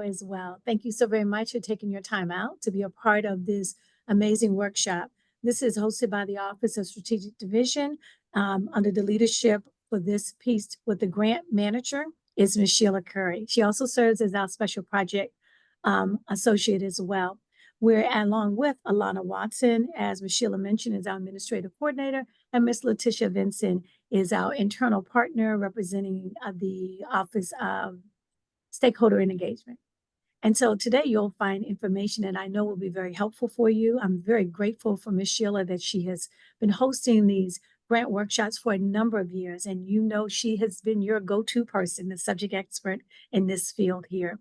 as well. Thank you so very much for taking your time out to be a part of this amazing workshop. This is hosted by the Office of Strategic Division under the leadership for this piece with the grant manager is Ms. Sheila Curry. She also serves as our special project associate as well. We're along with Alana Watson, as Ms. Sheila mentioned, is our administrative coordinator, and Ms. Letitia Vincent is our internal partner representing the Office of Stakeholder Engagement. And so today you'll find information that I know will be very helpful for you. I'm very grateful for Ms. Sheila that she has been hosting these grant workshops for a number of years. And you know she has been your go-to person, the subject expert in this field here.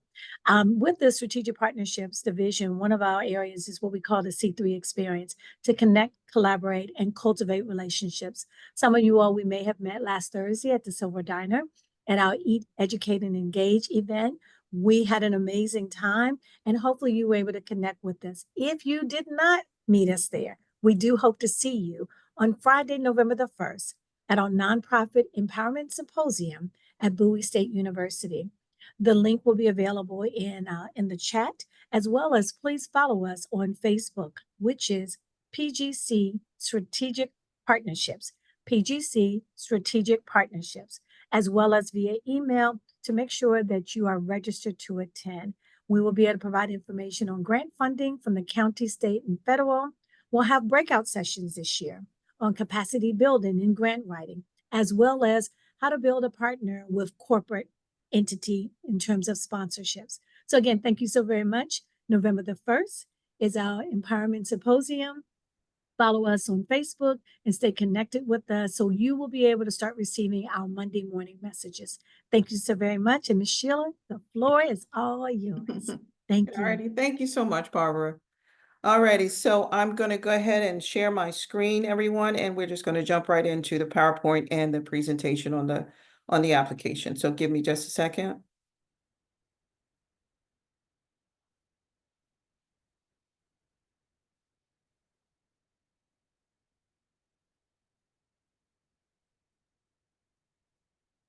With the Strategic Partnerships Division, one of our areas is what we call the C3 experience, to connect, collaborate, and cultivate relationships. Some of you all we may have met last Thursday at the Silver Diner at our Eat, Educate, and Engage event. We had an amazing time, and hopefully you were able to connect with us. If you did not meet us there, we do hope to see you on Friday, November the 1st at our Nonprofit Empowerment Symposium at Bowie State University. The link will be available in the chat, as well as please follow us on Facebook, which is PGC Strategic Partnerships, PGC Strategic Partnerships, as well as via email to make sure that you are registered to attend. We will be able to provide information on grant funding from the county, state, and federal. We'll have breakout sessions this year on capacity building and grant writing, as well as how to build a partner with corporate entity in terms of sponsorships. So again, thank you so very much. November the 1st is our Empowerment Symposium. Follow us on Facebook and stay connected with us so you will be able to start receiving our Monday morning messages. Thank you so very much. And Ms. Sheila, the floor is all yours. Thank you. Alrighty, thank you so much, Barbara. Alrighty, so I'm going to go ahead and share my screen, everyone, and we're just going to jump right into the PowerPoint and the presentation on the application. So give me just a second.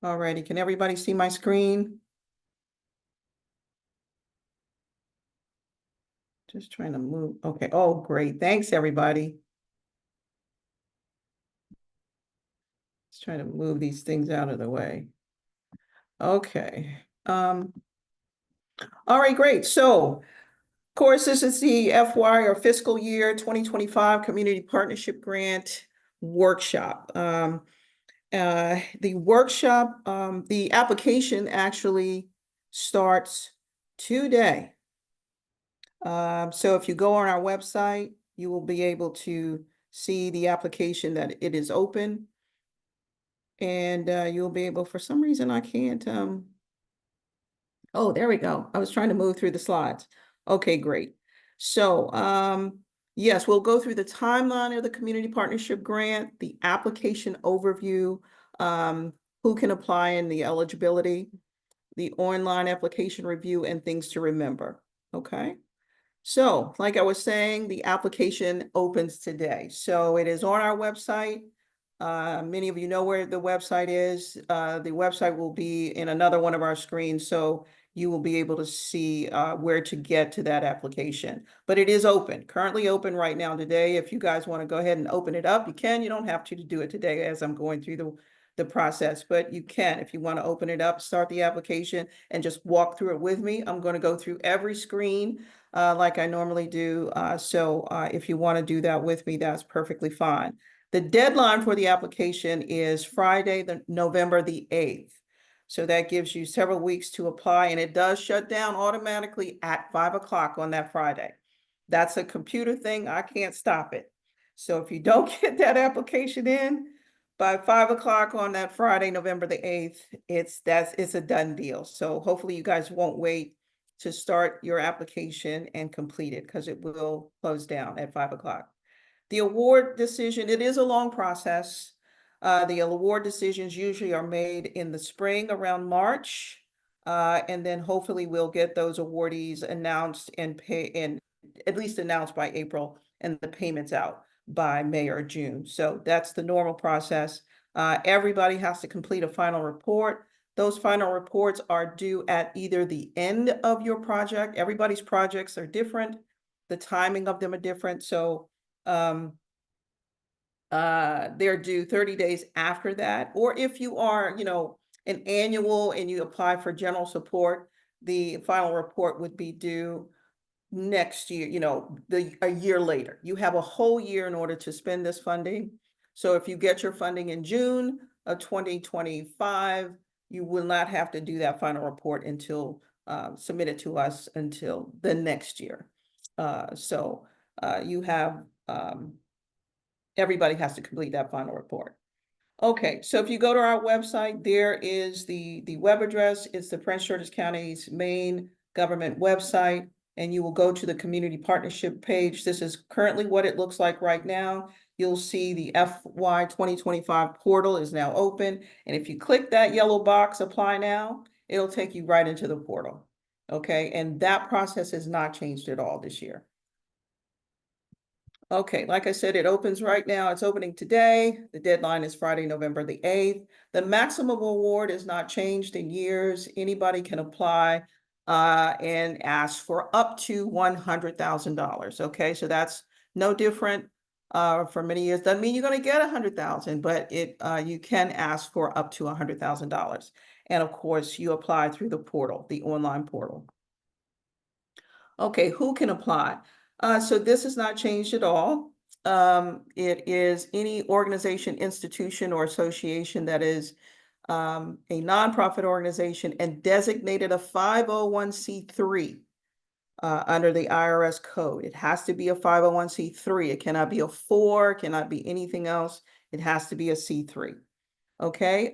Alrighty, can everybody see my screen? Just trying to move. Okay. Oh, great. Thanks, everybody. Just trying to move these things out of the way. Okay. All right, great. So, of course, this is the FY or fiscal year 2025 Community Partnership Grant Workshop. The workshop, the application actually starts today. So if you go on our website, you will be able to see the application that it is open. And you'll be able, for some reason, I can't, oh, there we go. I was trying to move through the slides. Okay, great. So yes, we'll go through the timeline of the Community Partnership Grant, the application overview, who can apply and the eligibility, the online application review, and things to remember. Okay. So like I was saying, the application opens today. So it is on our website. Many of you know where the website is. The website will be in another one of our screens, so you will be able to see where to get to that application. But it is open, currently open right now today. If you guys want to go ahead and open it up, you can. You don't have to do it today as I'm going through the process, but you can if you want to open it up, start the application, and just walk through it with me. I'm going to go through every screen like I normally do. So if you want to do that with me, that's perfectly fine. The deadline for the application is Friday, November the 8th. So that gives you several weeks to apply, and it does shut down automatically at 5 o'clock on that Friday. That's a computer thing. I can't stop it. So if you don't get that application in by 5 o'clock on that Friday, November the 8th, it's a done deal. So hopefully you guys won't wait to start your application and complete it, because it will close down at 5 o'clock. The award decision, it is a long process. The award decisions usually are made in the spring around March. And then hopefully we'll get those awardees announced and at least announced by April, and the payments out by May or June. So that's the normal process. Everybody has to complete a final report. Those final reports are due at either the end of your project. Everybody's projects are different. The timing of them are different. So they're due 30 days after that. Or if you are, an annual and you apply for general support, the final report would be due next year, a year later. You have a whole year in order to spend this funding. So if you get your funding in June of 2025, you will not have to do that final report until submitted to us until the next year. So you have everybody has to complete that final report. Okay, so if you go to our website, there is the web address. It's the Prince George's County's main government website, and you will go to the community partnership page. This is currently what it looks like right now. You'll see the FY 2025 portal is now open. And if you click that yellow box, apply now, it'll take you right into the portal. Okay, and that process has not changed at all this year. Okay, like I said, it opens right now. It's opening today. The deadline is Friday, November the 8th. The maximum award is not changed in years. Anybody can apply and ask for up to $100,000. Okay, so that's no different for many years. Doesn't mean you're going to get $100,000, but you can ask for up to $100,000. And of course, you apply through the portal, the online portal. Okay, who can apply? So this has not changed at all. It is any organization, institution, or association that is a nonprofit organization and designated a 501c3 under the IRS code. It has to be a 501c3. It cannot be a 4, cannot be anything else. It has to be a C3. Okay,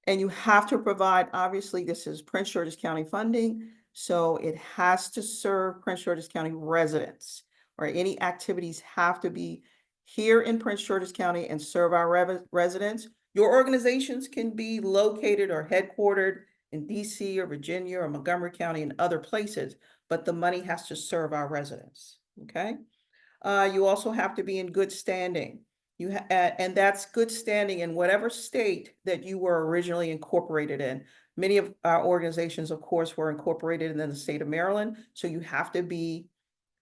and you have to provide, obviously, this is Prince George's County funding. So it has to serve Prince George's County residents, or any activities have to be here in Prince George's County and serve our residents. Your organizations can be located or headquartered in DC or Virginia or Montgomery County and other places, but the money has to serve our residents, okay? You also have to be in good standing. And that's good standing in whatever state that you were originally incorporated in. Many of our organizations, of course, were incorporated in the state of Maryland. So you have to be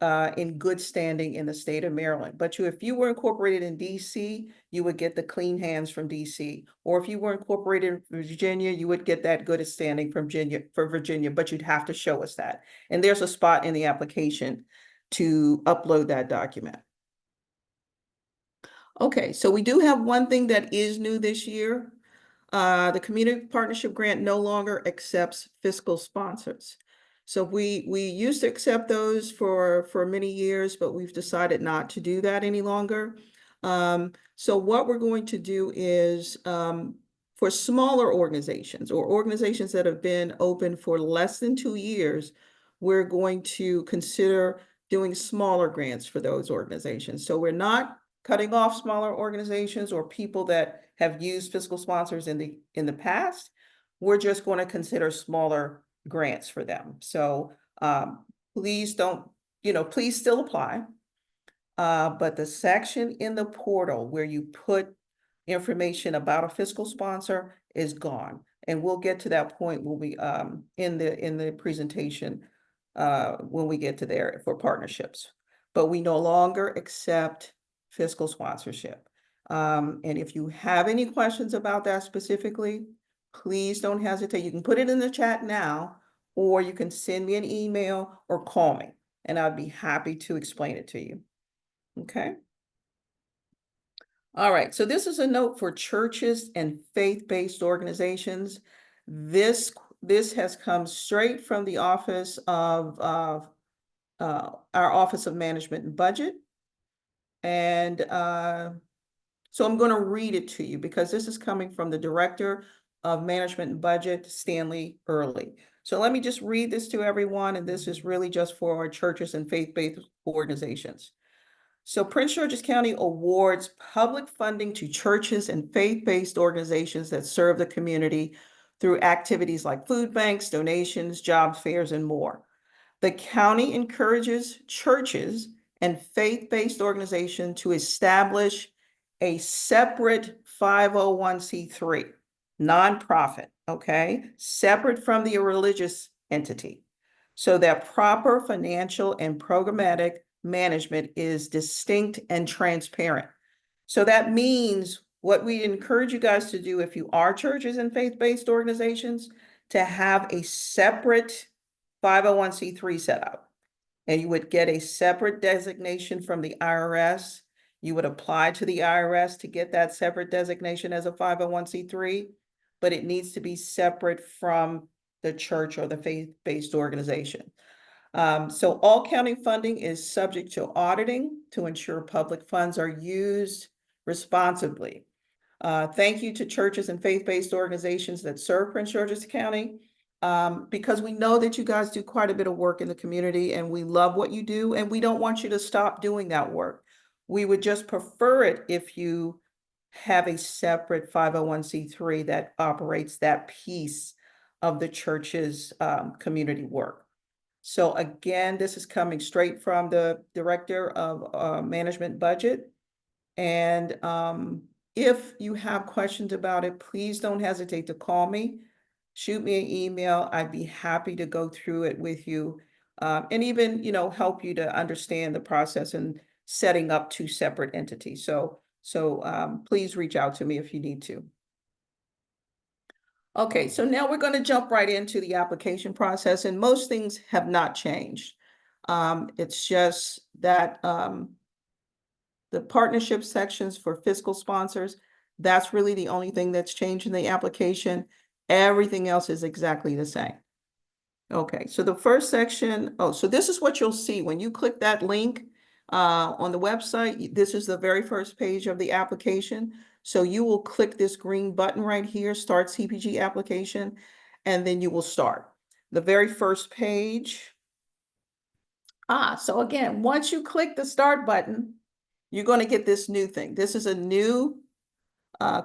in good standing in the state of Maryland. But if you were incorporated in DC, you would get the clean hands from DC. Or if you were incorporated in Virginia, you would get that good standing from Virginia, but you'd have to show us that. And there's a spot in the application to upload that document. Okay, so we do have one thing that is new this year. The Community Partnership Grant no longer accepts fiscal sponsors. So we used to accept those for many years, but we've decided not to do that any longer. So what we're going to do is for smaller organizations or organizations that have been open for less than 2 years, we're going to consider doing smaller grants for those organizations. So we're not cutting off smaller organizations or people that have used fiscal sponsors in the past. We're just going to consider smaller grants for them. So please don't, please still apply. But the section in the portal where you put information about a fiscal sponsor is gone. And we'll get to that point when we in the presentation when we get to there for partnerships. But we no longer accept fiscal sponsorship. And if you have any questions about that specifically, please don't hesitate. You can put it in the chat now, or you can send me an email or call me, and I'd be happy to explain it to you. Okay. All right, so this is a note for churches and faith-based organizations. This has come straight from the office of our Office of Management and Budget. And so I'm going to read it to you because this is coming from the Director of Management and Budget, Stanley Early. So let me just read this to everyone, and this is really just for our churches and faith-based organizations. So Prince George's County awards public funding to churches and faith-based organizations that serve the community through activities like food banks, donations, job fairs, and more. The county encourages churches and faith-based organizations to establish a separate 501c3, nonprofit, okay, separate from the religious entity, so that proper financial and programmatic management is distinct and transparent. So that means what we encourage you guys to do, if you are churches and faith-based organizations, to have a separate 501c3 set up. And you would get a separate designation from the IRS. You would apply to the IRS to get that separate designation as a 501c3, but it needs to be separate from the church or the faith-based organization. So all county funding is subject to auditing to ensure public funds are used responsibly. Thank you to churches and faith-based organizations that serve Prince George's County, because we know that you guys do quite a bit of work in the community and we love what you do, and we don't want you to stop doing that work. We would just prefer it if you have a separate 501c3 that operates that piece of the church's community work. So again, this is coming straight from the Director of Management Budget. And if you have questions about it, please don't hesitate to call me. Shoot me an email. I'd be happy to go through it with you, and even, help you to understand the process and setting up two separate entities. So please reach out to me if you need to. Okay, so now we're going to jump right into the application process, and most things have not changed. It's just that the partnership sections for fiscal sponsors, that's really the only thing that's changed in the application. Everything else is exactly the same. Okay, so the first section, so this is what you'll see when you click that link on the website. This is the very first page of the application. So you will click this green button right here, Start CPG Application, and then you will start. The very first page. So again, once you click the Start button, you're going to get this new thing. This is a new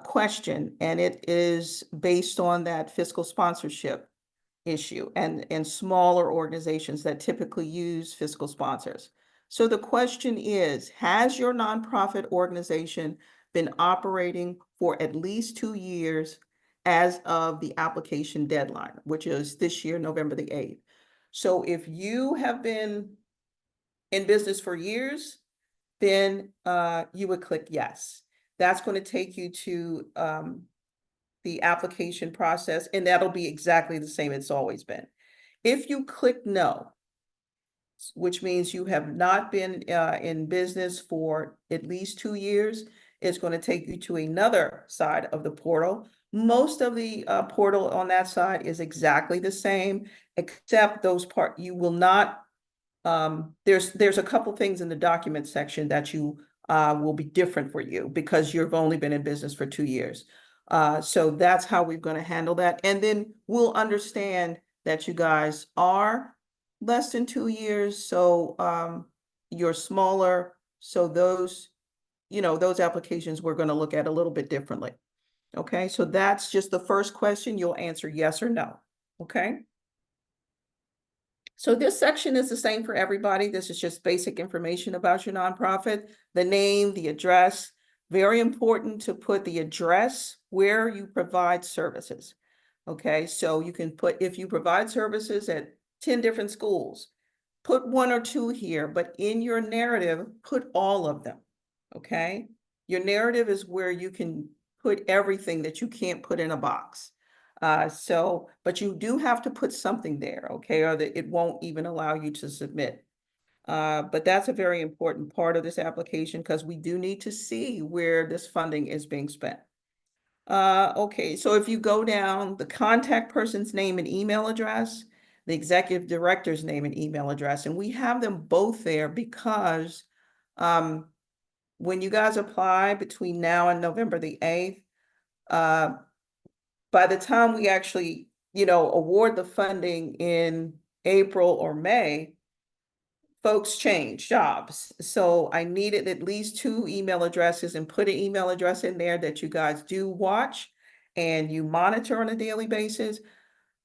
question, and it is based on that fiscal sponsorship issue and smaller organizations that typically use fiscal sponsors. So the question is, has your nonprofit organization been operating for at least 2 years as of the application deadline, which is this year, November the 8th? So if you have been in business for years, then you would click yes. That's going to take you to the application process, and that'll be exactly the same it's always been. If you click no, which means you have not been in business for at least 2 years, it's going to take you to another side of the portal. Most of the portal on that side is exactly the same, except those part you will not. There's a couple things in the document section that you will be different for you because you've only been in business for 2 years. So that's how we're going to handle that. And then we'll understand that you guys are less than 2 years. So you're smaller. So those applications we're going to look at a little bit differently. Okay, so that's just the first question. You'll answer yes or no. Okay. So this section is the same for everybody. This is just basic information about your nonprofit, the name, the address. Very important to put the address where you provide services. Okay, so you can put, if you provide services at 10 different schools, put 1 or 2 here, but in your narrative, put all of them. Okay, your narrative is where you can put everything that you can't put in a box. But you do have to put something there, okay, or that it won't even allow you to submit. But that's a very important part of this application because we do need to see where this funding is being spent. Okay, so if you go down, the contact person's name and email address, the executive director's name and email address, and we have them both there because when you guys apply between now and November the 8th, by the time we actually, award the funding in April or May, folks change jobs. So I needed at least 2 email addresses and put an email address in there that you guys do watch and you monitor on a daily basis.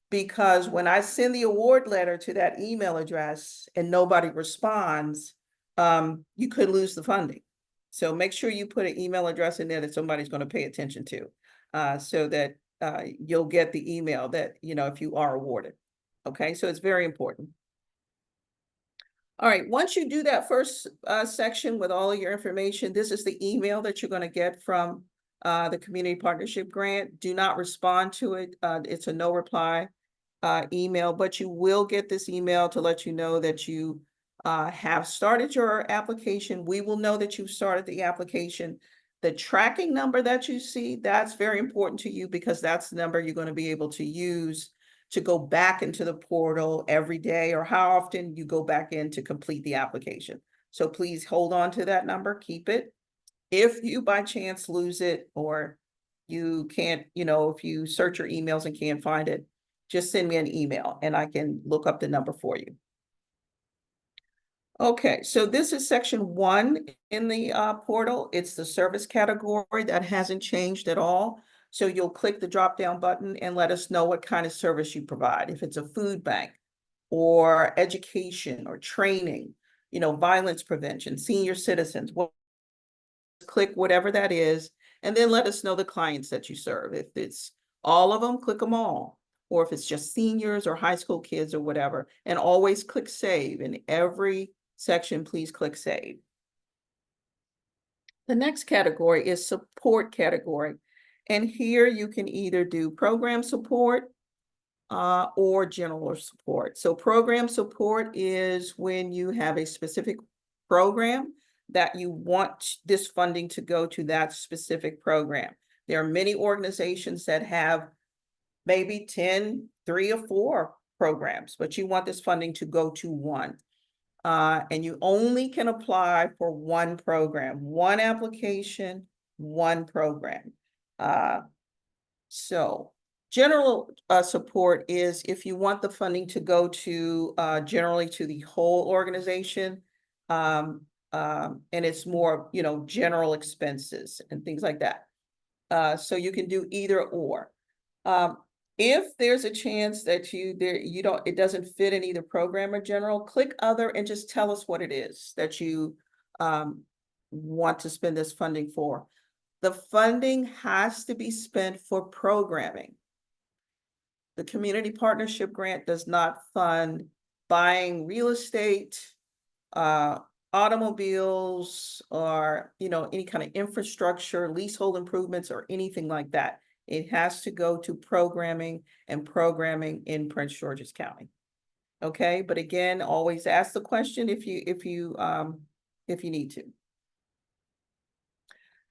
Because when I send the award letter to that email address and nobody responds, you could lose the funding. So make sure you put an email address in there that somebody's going to pay attention to, so that you'll get the email that, if you are awarded. Okay, so it's very important. All right, once you do that first section with all of your information, this is the email that you're going to get from the Community Partnership Grant. Do not respond to it. It's a no reply email, but you will get this email to let you know that you have started your application. We will know that you've started the application. The tracking number that you see, that's very important to you because that's the number you're going to be able to use to go back into the portal every day or how often you go back in to complete the application. So please hold on to that number, keep it. If you by chance lose it or you can't, if you search your emails and can't find it, just send me an email and I can look up the number for you. Okay, so this is section 1 in the portal. It's the service category that hasn't changed at all. So you'll click the drop down button and let us know what kind of service you provide. If it's a food bank or education or training, violence prevention, senior citizens, click whatever that is, and then let us know the clients that you serve. If it's all of them, click them all. Or if it's just seniors or high school kids or whatever, and always click save. In every section, please click save. The next category is support category. And here you can either do program support or general support. So program support is when you have a specific program that you want this funding to go to that specific program. There are many organizations that have maybe 10, 3 or 4 programs, but you want this funding to go to one. And you only can apply for one program, one application, one program. So general support is if you want the funding to go to generally to the whole organization, and it's more, general expenses and things like that. So you can do either or. If there's a chance that it doesn't fit in either program or general, click other and just tell us what it is that you want to spend this funding for. The funding has to be spent for programming. The Community Partnership Grant does not fund buying real estate, automobiles, or any kind of infrastructure, leasehold improvements, or anything like that. It has to go to programming and programming in Prince George's County. Okay, but again, always ask the question if you need to.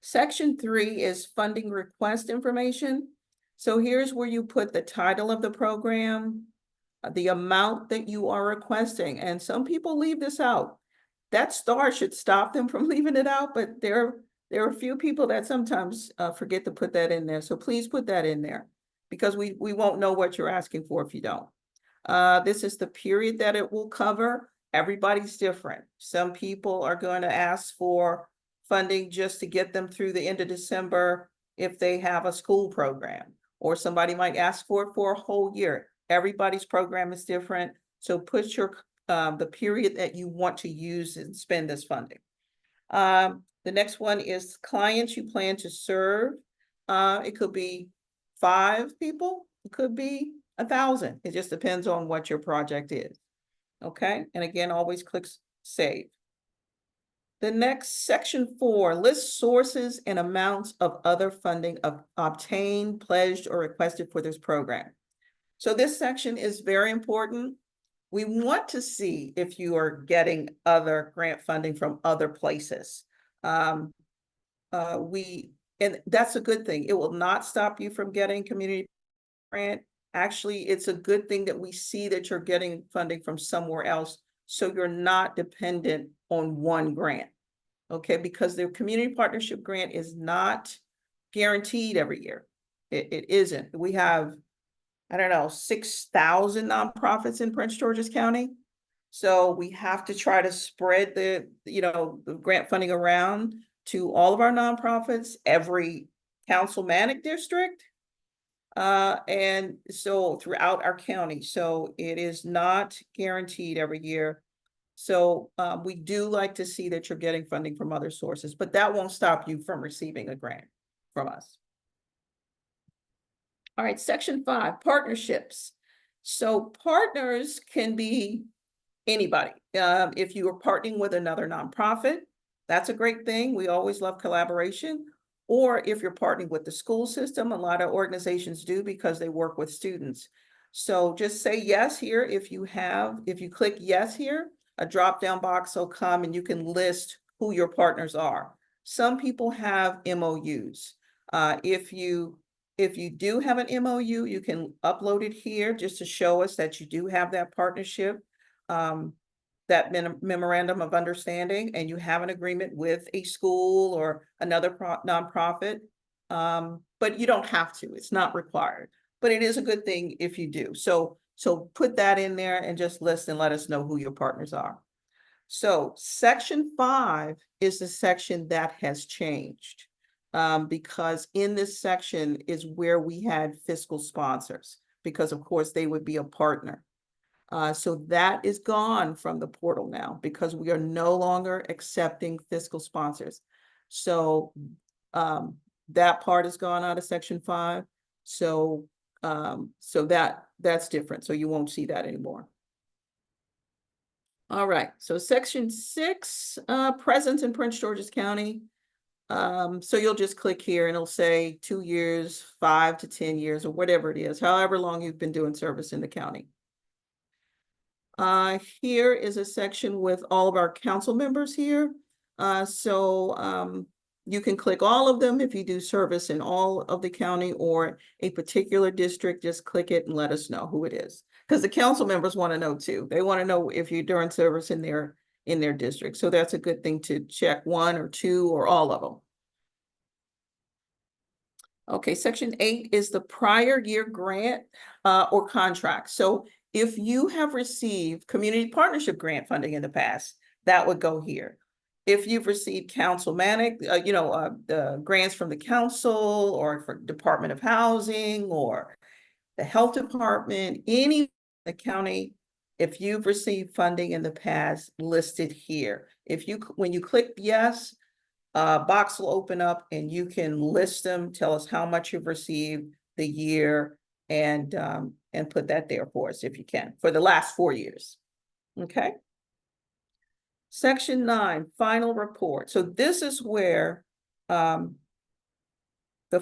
Section 3 is funding request information. So here's where you put the title of the program, the amount that you are requesting, and some people leave this out. That star should stop them from leaving it out, but there are a few people that sometimes forget to put that in there. So please put that in there because we won't know what you're asking for if you don't. This is the period that it will cover. Everybody's different. Some people are going to ask for funding just to get them through the end of December if they have a school program, or somebody might ask for it for a whole year. Everybody's program is different. So put the period that you want to use and spend this funding. The next one is clients you plan to serve. It could be 5 people. It could be 1,000. It just depends on what your project is. Okay, and again, always click save. The next section 4 lists sources and amounts of other funding obtained, pledged, or requested for this program. So this section is very important. We want to see if you are getting other grant funding from other places. And that's a good thing. It will not stop you from getting community grant. Actually, it's a good thing that we see that you're getting funding from somewhere else, so you're not dependent on one grant. Okay, because the community partnership grant is not guaranteed every year. It isn't. We have, I don't know, 6,000 nonprofits in Prince George's County. So we have to try to spread the grant funding around to all of our nonprofits, every councilmanic district, and so throughout our county. So it is not guaranteed every year. So we do like to see that you're getting funding from other sources, but that won't stop you from receiving a grant from us. All right, section 5, partnerships. So partners can be anybody. If you are partnering with another nonprofit, that's a great thing. We always love collaboration. Or if you're partnering with the school system, a lot of organizations do because they work with students. So just say yes here if you click yes here, a drop-down box will come and you can list who your partners are. Some people have MOUs. If you do have an MOU, you can upload it here just to show us that you do have that partnership, that memorandum of understanding, and you have an agreement with a school or another nonprofit. But you don't have to, it's not required, but it is a good thing if you do. So put that in there and just list and let us know who your partners are. So section 5 is the section that has changed. Because in this section is where we had fiscal sponsors, because of course they would be a partner. So that is gone from the portal now because we are no longer accepting fiscal sponsors. So that part is gone out of section 5. So that's different. So you won't see that anymore. All right, so section 6, presence in Prince George's County. So you'll just click here and it'll say 2 years, 5 to 10 years, or whatever it is, however long you've been doing service in the county. Here is a section with all of our council members here. You can click all of them if you do service in all of the county or a particular district, just click it and let us know who it is. Because the council members want to know too. They want to know if you're doing service in their district. So that's a good thing to check 1 or 2 or all of them. Okay, section 8 is the prior year grant or contract. So if you have received community partnership grant funding in the past, that would go here. If you've received councilmanic, the grants from the council or for Department of Housing or the health department, any the county, if you've received funding in the past, listed here. When you click yes, box will open up and you can list them, tell us how much you've received, the year, and put that there for us if you can, for the last 4 years. Okay. Section 9, final report. So this is where the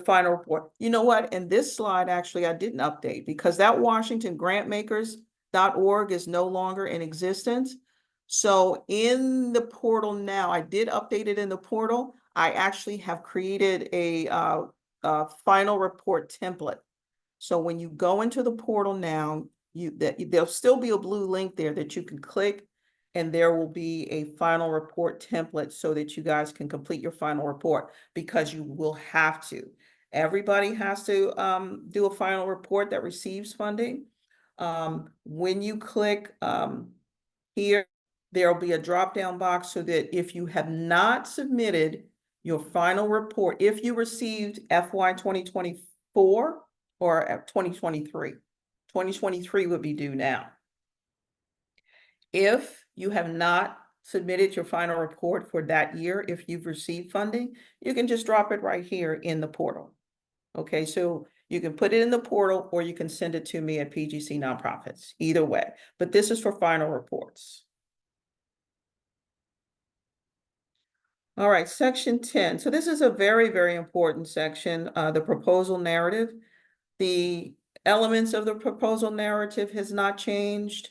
final report, you know what, and this slide actually I didn't update because that Washington grantmakers.org is no longer in existence. So in the portal now, I did update it in the portal. I actually have created a final report template. So when you go into the portal now, there'll still be a blue link there that you can click, and there will be a final report template so that you guys can complete your final report, because you will have to. Everybody has to do a final report that receives funding. When you click here, there'll be a drop-down box so that if you have not submitted your final report, if you received FY 2024 or 2023, 2023 would be due now. If you have not submitted your final report for that year, if you've received funding, you can just drop it right here in the portal. Okay, so you can put it in the portal or you can send it to me at PGC Nonprofits, either way. But this is for final reports. All right, section 10. So this is a very, very important section, the proposal narrative. The elements of the proposal narrative has not changed.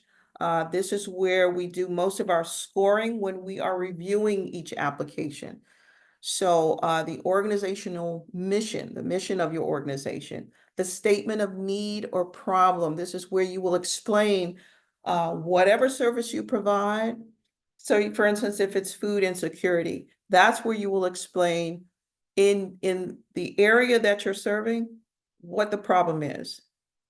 This is where we do most of our scoring when we are reviewing each application. So the organizational mission, the mission of your organization, the statement of need or problem, this is where you will explain whatever service you provide. So for instance, if it's food insecurity, that's where you will explain in the area that you're serving what the problem is.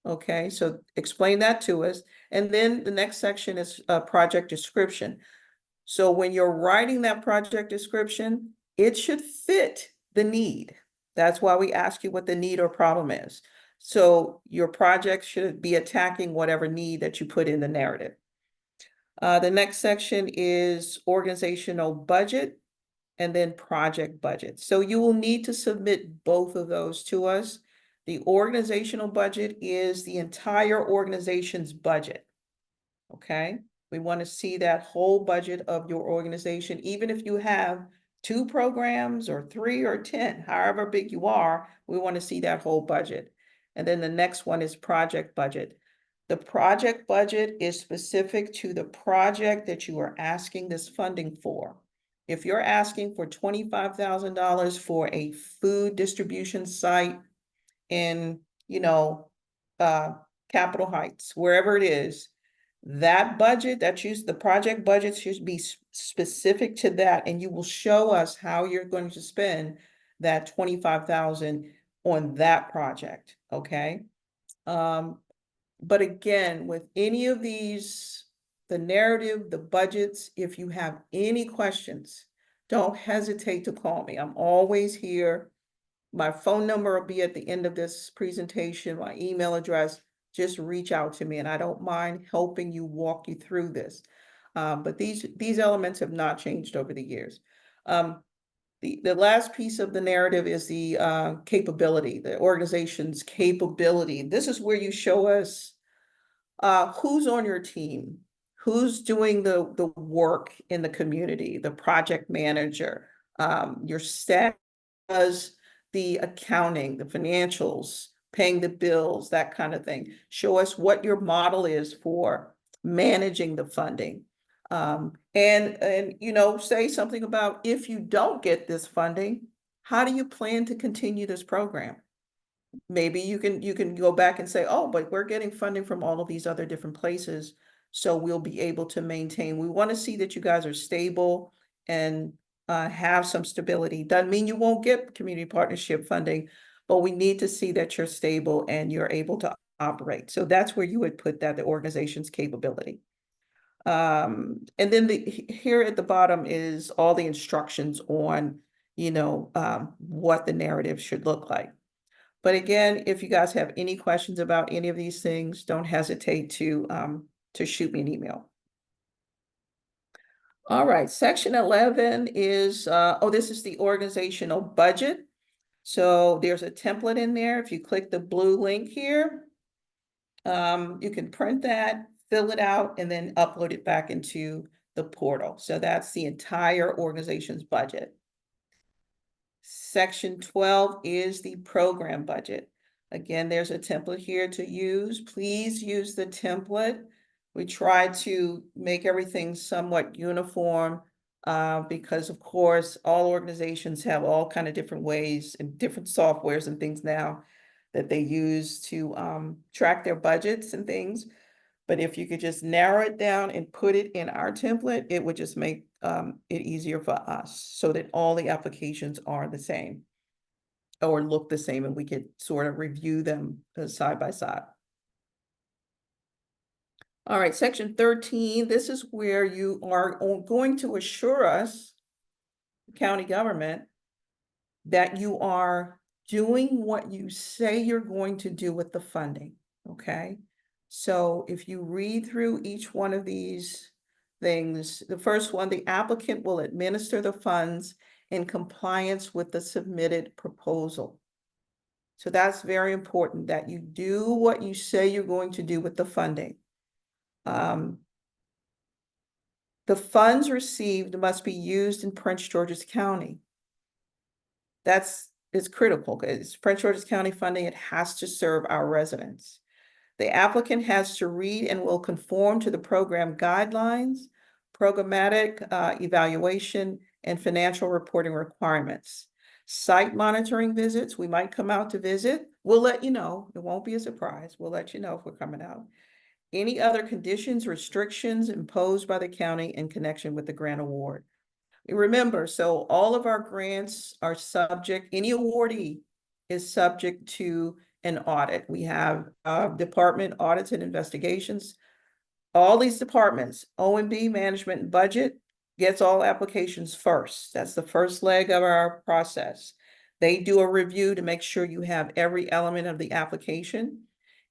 Okay, so explain that to us. And then the next section is a project description. So when you're writing that project description, it should fit the need. That's why we ask you what the need or problem is. So your project should be attacking whatever need that you put in the narrative. The next section is organizational budget and then project budget. So you will need to submit both of those to us The organizational budget is the entire organization's budget. Okay, we want to see that whole budget of your organization, even if you have 2 programs or 3 or 10, however big you are, we want to see that whole budget. And then the next one is project budget. The project budget is specific to the project that you are asking this funding for. If you're asking for $25,000 for a food distribution site in, Capitol Heights, wherever it is, that budget, the project budget should be specific to that, and you will show us how you're going to spend that 25,000 on that project, okay? But again, with any of these, the narrative, the budgets, if you have any questions, don't hesitate to call me. I'm always here. My phone number will be at the end of this presentation, my email address. Just reach out to me, and I don't mind helping you walk you through this. But these elements have not changed over the years. The last piece of the narrative is the capability, the organization's capability. This is where you show us who's on your team, who's doing the work in the community, the project manager, your staff does the accounting, the financials, paying the bills, that kind of thing. Show us what your model is for managing the funding. And say something about, if you don't get this funding, how do you plan to continue this program? Maybe you can go back and say, oh, but we're getting funding from all of these other different places, so we'll be able to maintain. We want to see that you guys are stable and have some stability. Doesn't mean you won't get community partnership funding, but we need to see that you're stable and you're able to operate. So that's where you would put that, the organization's capability. And then here at the bottom is all the instructions on, what the narrative should look like. But again, if you guys have any questions about any of these things, don't hesitate to shoot me an email. All right, section 11 is, this is the organizational budget. So there's a template in there. If you click the blue link here, you can print that, fill it out, and then upload it back into the portal. So that's the entire organization's budget. Section 12 is the program budget. Again, there's a template here to use. Please use the template. We try to make everything somewhat uniform because, of course, all organizations have all kind of different ways and different softwares and things now that they use to track their budgets and things. But if you could just narrow it down and put it in our template, it would just make it easier for us so that all the applications are the same or look the same, and we could sort of review them side by side. All right, section 13, this is where you are going to assure us, county government, that you are doing what you say you're going to do with the funding, okay? So if you read through each one of these things, the first one, the applicant will administer the funds in compliance with the submitted proposal. So that's very important, that you do what you say you're going to do with the funding. The funds received must be used in Prince George's County. It's critical because Prince George's County funding, it has to serve our residents. The applicant has to read and will conform to the program guidelines, programmatic evaluation, and financial reporting requirements. Site monitoring visits, we might come out to visit. We'll let you know. It won't be a surprise. We'll let you know if we're coming out. Any other conditions, restrictions imposed by the county in connection with the grant award. Remember, so all of our grants are subject, any awardee is subject to an audit. We have department audits and investigations. All these departments, O&B, management, and budget, gets all applications first. That's the first leg of our process. They do a review to make sure you have every element of the application.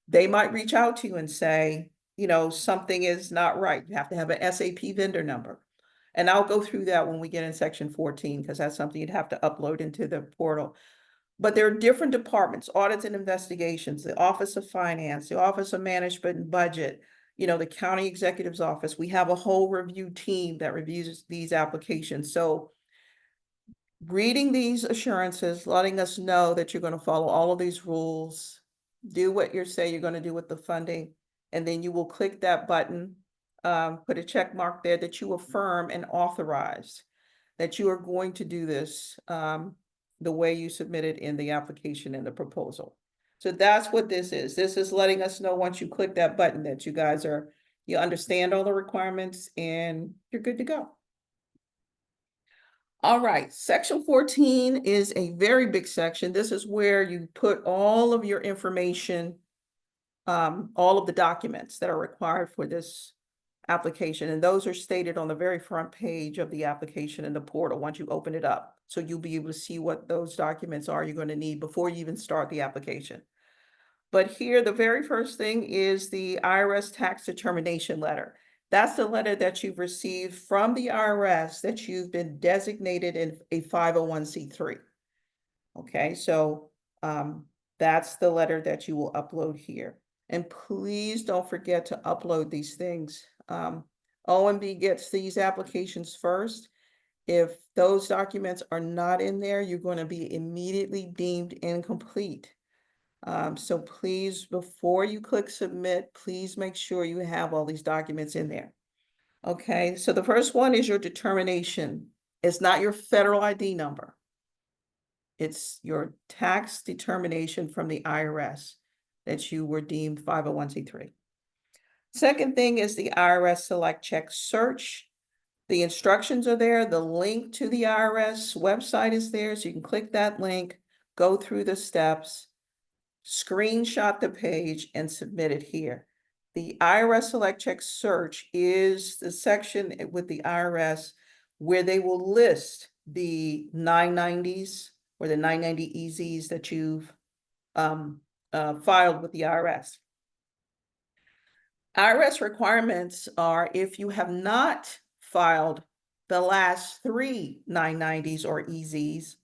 They might reach out to you and say, something is not right. You have to have an SAP vendor number. And I'll go through that when we get in section 14, because that's something you'd have to upload into the portal. But there are different departments, audits and investigations, the Office of Finance, the Office of Management and Budget, the county executive's office. We have a whole review team that reviews these applications. So reading these assurances, letting us know that you're going to follow all of these rules, do what you say you're going to do with the funding, and then you will click that button, put a check mark there that you affirm and authorize that you are going to do this the way you submitted in the application and the proposal. So that's what this is. This is letting us know once you click that button that you understand all the requirements and you're good to go. All right, section 14 is a very big section. This is where you put all of your information, all of the documents that are required for this application. And those are stated on the very front page of the application in the portal once you open it up. So you'll be able to see what those documents are you're going to need before you even start the application. But here, the very first thing is the IRS tax determination letter. That's the letter that you've received from the IRS that you've been designated in a 501c3. Okay, so that's the letter that you will upload here. And please don't forget to upload these things. OMB gets these applications first. If those documents are not in there, you're going to be immediately deemed incomplete. So please, before you click submit, please make sure you have all these documents in there. Okay, so the first one is your determination. It's not your federal ID number. It's your tax determination from the IRS that you were deemed 501c3. Second thing is the IRS Select Check Search. The instructions are there. The link to the IRS website is there, so you can click that link, go through the steps, screenshot the page, and submit it here. The IRS Select Check Search is the section with the IRS where they will list the 990s or the 990 EZs that you've filed with the IRS. IRS requirements are if you have not filed the last 3 990s or EZs,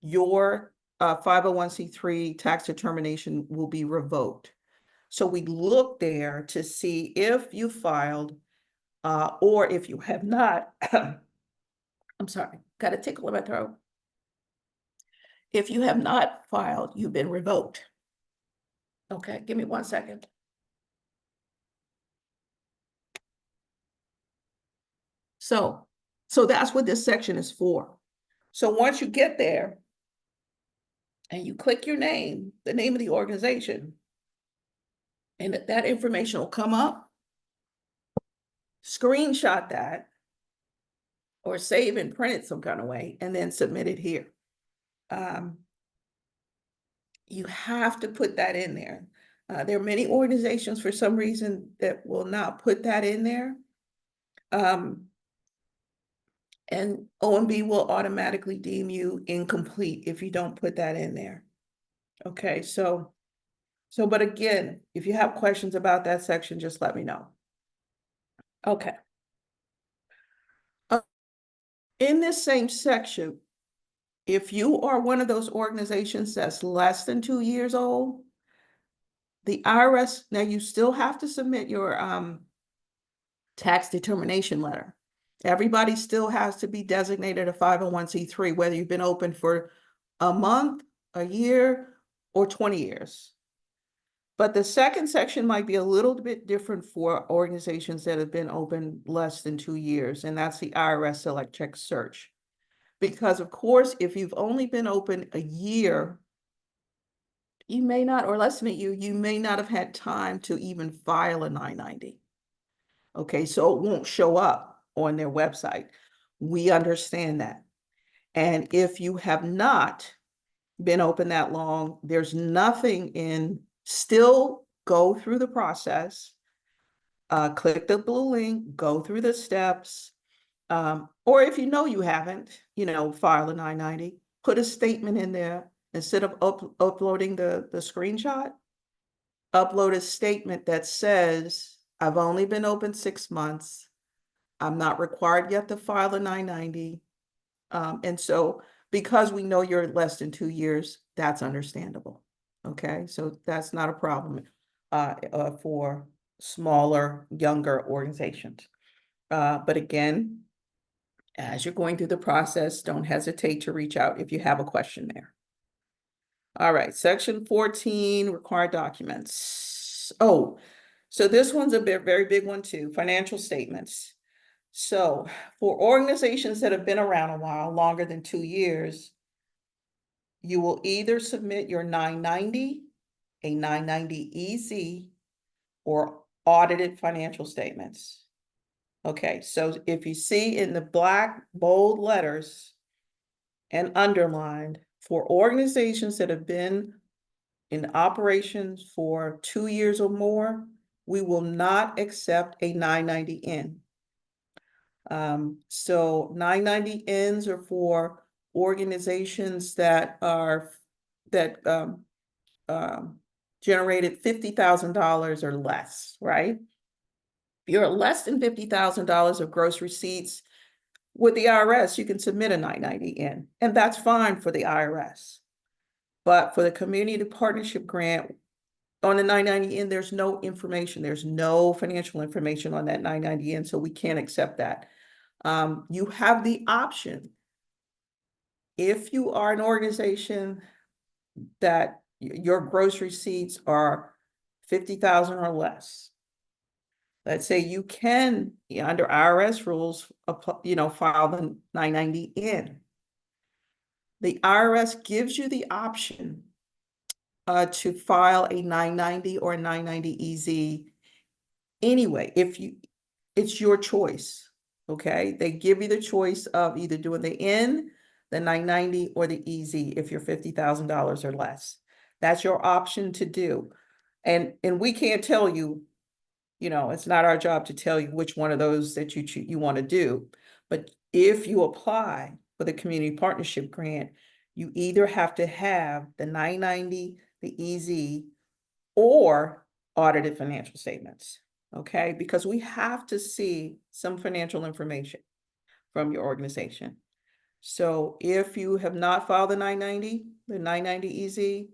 your 501c3 tax determination will be revoked. So we look there to see if you filed or if you have not. I'm sorry, got a tickle in my throat. If you have not filed, you've been revoked. Okay, give me 1 second. So that's what this section is for. So once you get there and you click your name, the name of the organization, and that information will come up, screenshot that, or save and print it some kind of way, and then submit it here. You have to put that in there. There are many organizations for some reason that will not put that in there. And OMB will automatically deem you incomplete if you don't put that in there. Okay, but again, if you have questions about that section, just let me know. Okay. In this same section, if you are one of those organizations that's less than 2 years old, the IRS, now you still have to submit your tax determination letter. Everybody still has to be designated a 501c3, whether you've been open for a month, a year, or 20 years. But the second section might be a little bit different for organizations that have been open less than 2 years, and that's the IRS Select Check Search. Because of course, if you've only been open a year, you may not, or less than a year, you may not have had time to even file a 990. Okay, so it won't show up on their website. We understand that. And if you have not been open that long, there's nothing in, still go through the process, click the blue link, go through the steps, or if you know you haven't, file a 990, put a statement in there. Instead of uploading the screenshot, upload a statement that says, I've only been open 6 months. I'm not required yet to file a 990. And so because we know you're less than 2 years, that's understandable. Okay, so that's not a problem for smaller, younger organizations. But again, as you're going through the process, don't hesitate to reach out if you have a question there. All right, section 14, required documents. Oh, so this one's a very big one too, financial statements. So for organizations that have been around a while, longer than 2 years, you will either submit your 990, a 990 EZ, or audited financial statements. Okay, so if you see in the black bold letters and underlined, for organizations that have been in operations for 2 years or more, we will not accept a 990N. So 990Ns are for organizations that generated $50,000 or less, right? If you're less than $50,000 of gross receipts with the IRS, you can submit a 990N, and that's fine for the IRS. But for the community partnership grant, on the 990N, there's no information. There's no financial information on that 990N, so we can't accept that. You have the option, if you are an organization that your gross receipts are 50,000 or less. Let's say you can, under IRS rules, file the 990N. The IRS gives you the option to file a 990 or 990 EZ anyway. It's your choice. Okay, they give you the choice of either doing the N, the 990, or the EZ if you're $50,000 or less. That's your option to do. And we can't tell you, it's not our job to tell you which one of those that you want to do. But if you apply for the community partnership grant, you either have to have the 990, the EZ, or audited financial statements. Okay, because we have to see some financial information from your organization. So if you have not filed the 990, the 990 EZ,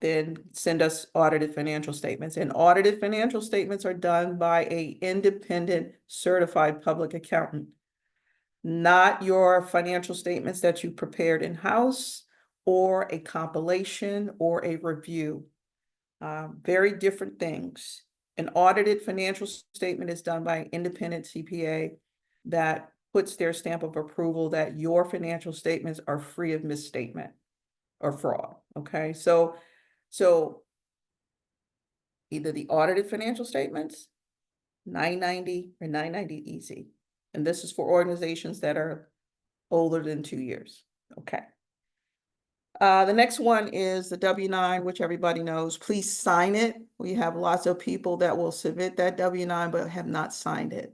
then send us audited financial statements. And audited financial statements are done by an independent certified public accountant, not your financial statements that you prepared in-house or a compilation or a review. Very different things. An audited financial statement is done by an independent CPA that puts their stamp of approval that your financial statements are free of misstatement or fraud. Okay, so either the audited financial statements, 990 or 990 EZ. And this is for organizations that are older than 2 years. Okay. The next one is the W-9, which everybody knows. Please sign it. We have lots of people that will submit that W-9 but have not signed it.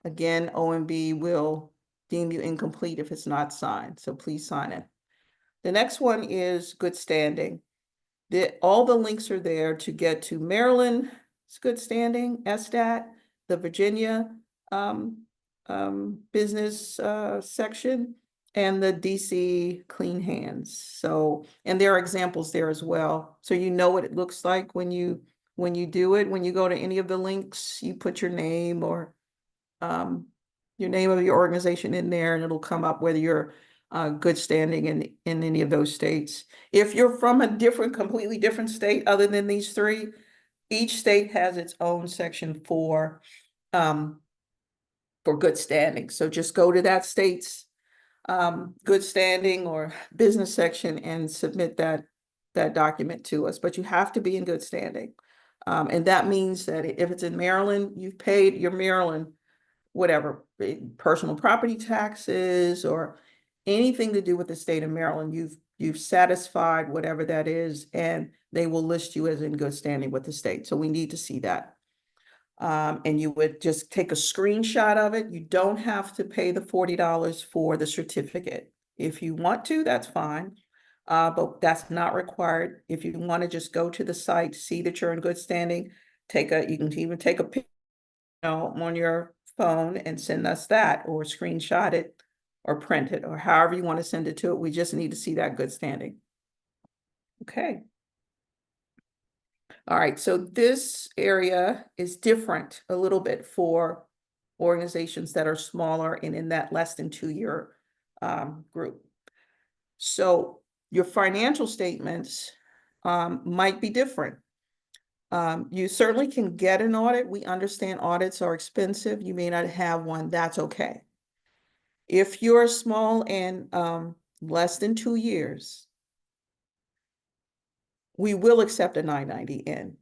Again, OMB will deem you incomplete if it's not signed, so please sign it. The next one is good standing. All the links are there to get to Maryland's good standing, SStat, the Virginia business section, and the DC clean hands. So, and there are examples there as well. So you know what it looks like when you do it. When you go to any of the links, you put your name or your name of your organization in there, and it'll come up whether you're good standing in any of those states. If you're from a completely different state other than these three, each state has its own section for good standing. So just go to that state's good standing or business section and submit that document to us. But you have to be in good standing. And that means that if it's in Maryland, you've paid your Maryland, whatever, personal property taxes or anything to do with the state of Maryland, you've satisfied whatever that is, and they will list you as in good standing with the state. So we need to see that. And you would just take a screenshot of it. You don't have to pay the $40 for the certificate. If you want to, that's fine. But that's not required. If you want to just go to the site, see that you're in good standing, you can even take a picture on your phone and send us that, or screenshot it or print it, or however you want to send it to it. We just need to see that good standing. Okay. All right, so this area is different a little bit for organizations that are smaller and in that less than 2-year group. So your financial statements might be different. You certainly can get an audit. We understand audits are expensive. You may not have one. That's okay. If you're small and less than 2 years, we will accept a 990N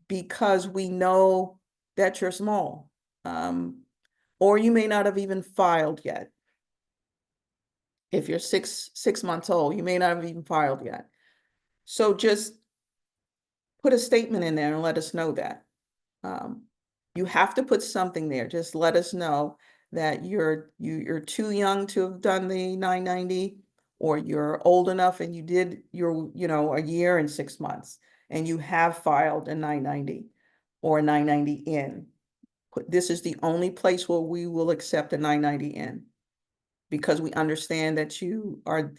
because we know that you're small. Or you may not have even filed yet. If you're six months old, you may not have even filed yet. So just put a statement in there and let us know that. You have to put something there. Just let us know that you're too young to have done the 990, or you're old enough and you did your, a year and 6 months, and you have filed a 990 or a 990N. This is the only place where we will accept a 990N, because we understand that you are,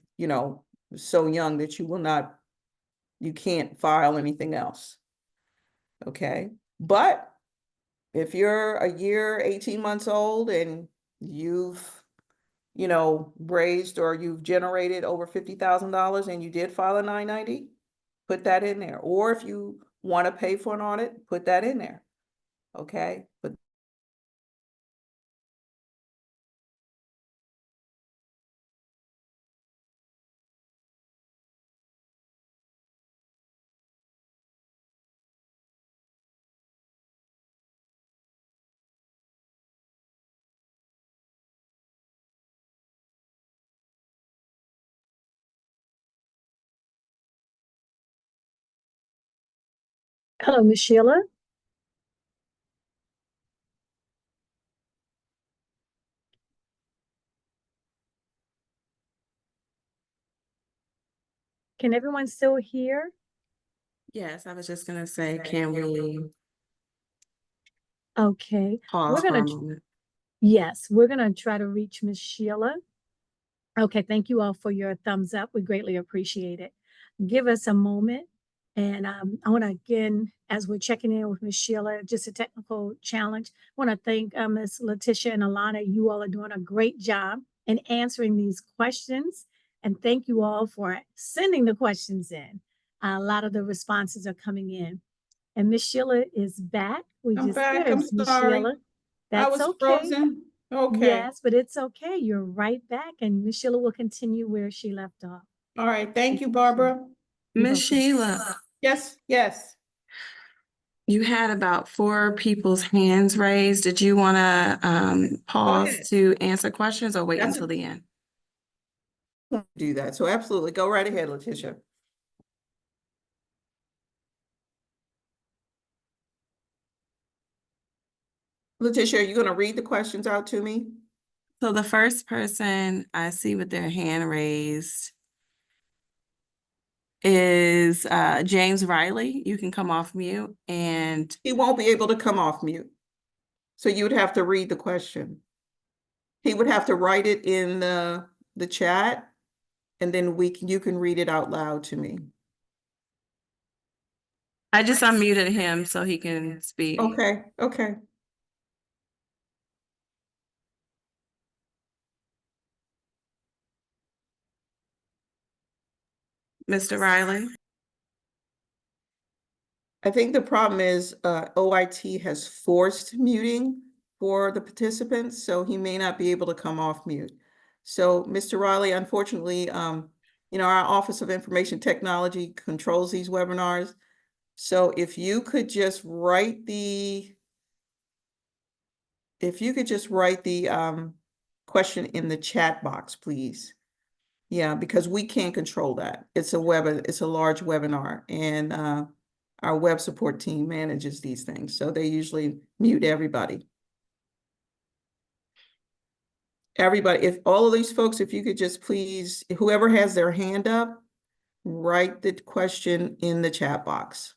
so young that you can't file anything else. Okay. But if you're a year, 18 months old, and you've, raised or you've generated over $50,000 and you did file a 990, put that in there. Or if you want to pay for an audit, put that in there. Okay. But Hello, Miss Sheila. Can everyone still hear? Yes, I was just gonna say, can we Okay, we're pause for gonna, a moment? yes, we're gonna try to reach Miss Sheila. Okay, thank you all for your thumbs up. We greatly appreciate it. Give us a moment. And I want to, again, as we're checking in with Miss Sheila, just a technical challenge. I want to thank Ms. Letitia and Alana. You all are doing a great job in answering these questions. And thank you all for sending the questions in. A lot of the responses are coming in. And Miss Sheila is back. We I'm just back. I'm missed Miss sorry. Sheila. I That's was okay. frozen. Okay. Yes, but it's okay. You're right back, and Miss Sheila will continue where she left off. All right. Thank you, Barbara. You're Miss welcome. Sheila, Yes, yes. you had about 4 people's hands raised. Did you wanna ahead. pause to answer questions or wait That's until the end? Do that. So absolutely. Go right ahead, Letitia. Letitia, are you going to read the questions out to me? So the first person I see with their hand raised is James Riley. You can come off mute, and He won't be able to come off mute. So you would have to read the question. He would have to write it in the chat, and then you can read it out loud to me. I just unmuted him so he can speak. Okay, okay. Mr. Riley? I think the problem is OIT has forced muting for the participants, so he may not be able to come off mute. So, Mr. Riley, unfortunately, our Office of Information Technology controls these webinars. So if you could just write the question in the chat box, please. Yeah, because we can't control that. It's a large webinar, and our web support team manages these things. So they usually mute everybody. If all of these folks, if you could just please, whoever has their hand up, write the question in the chat box.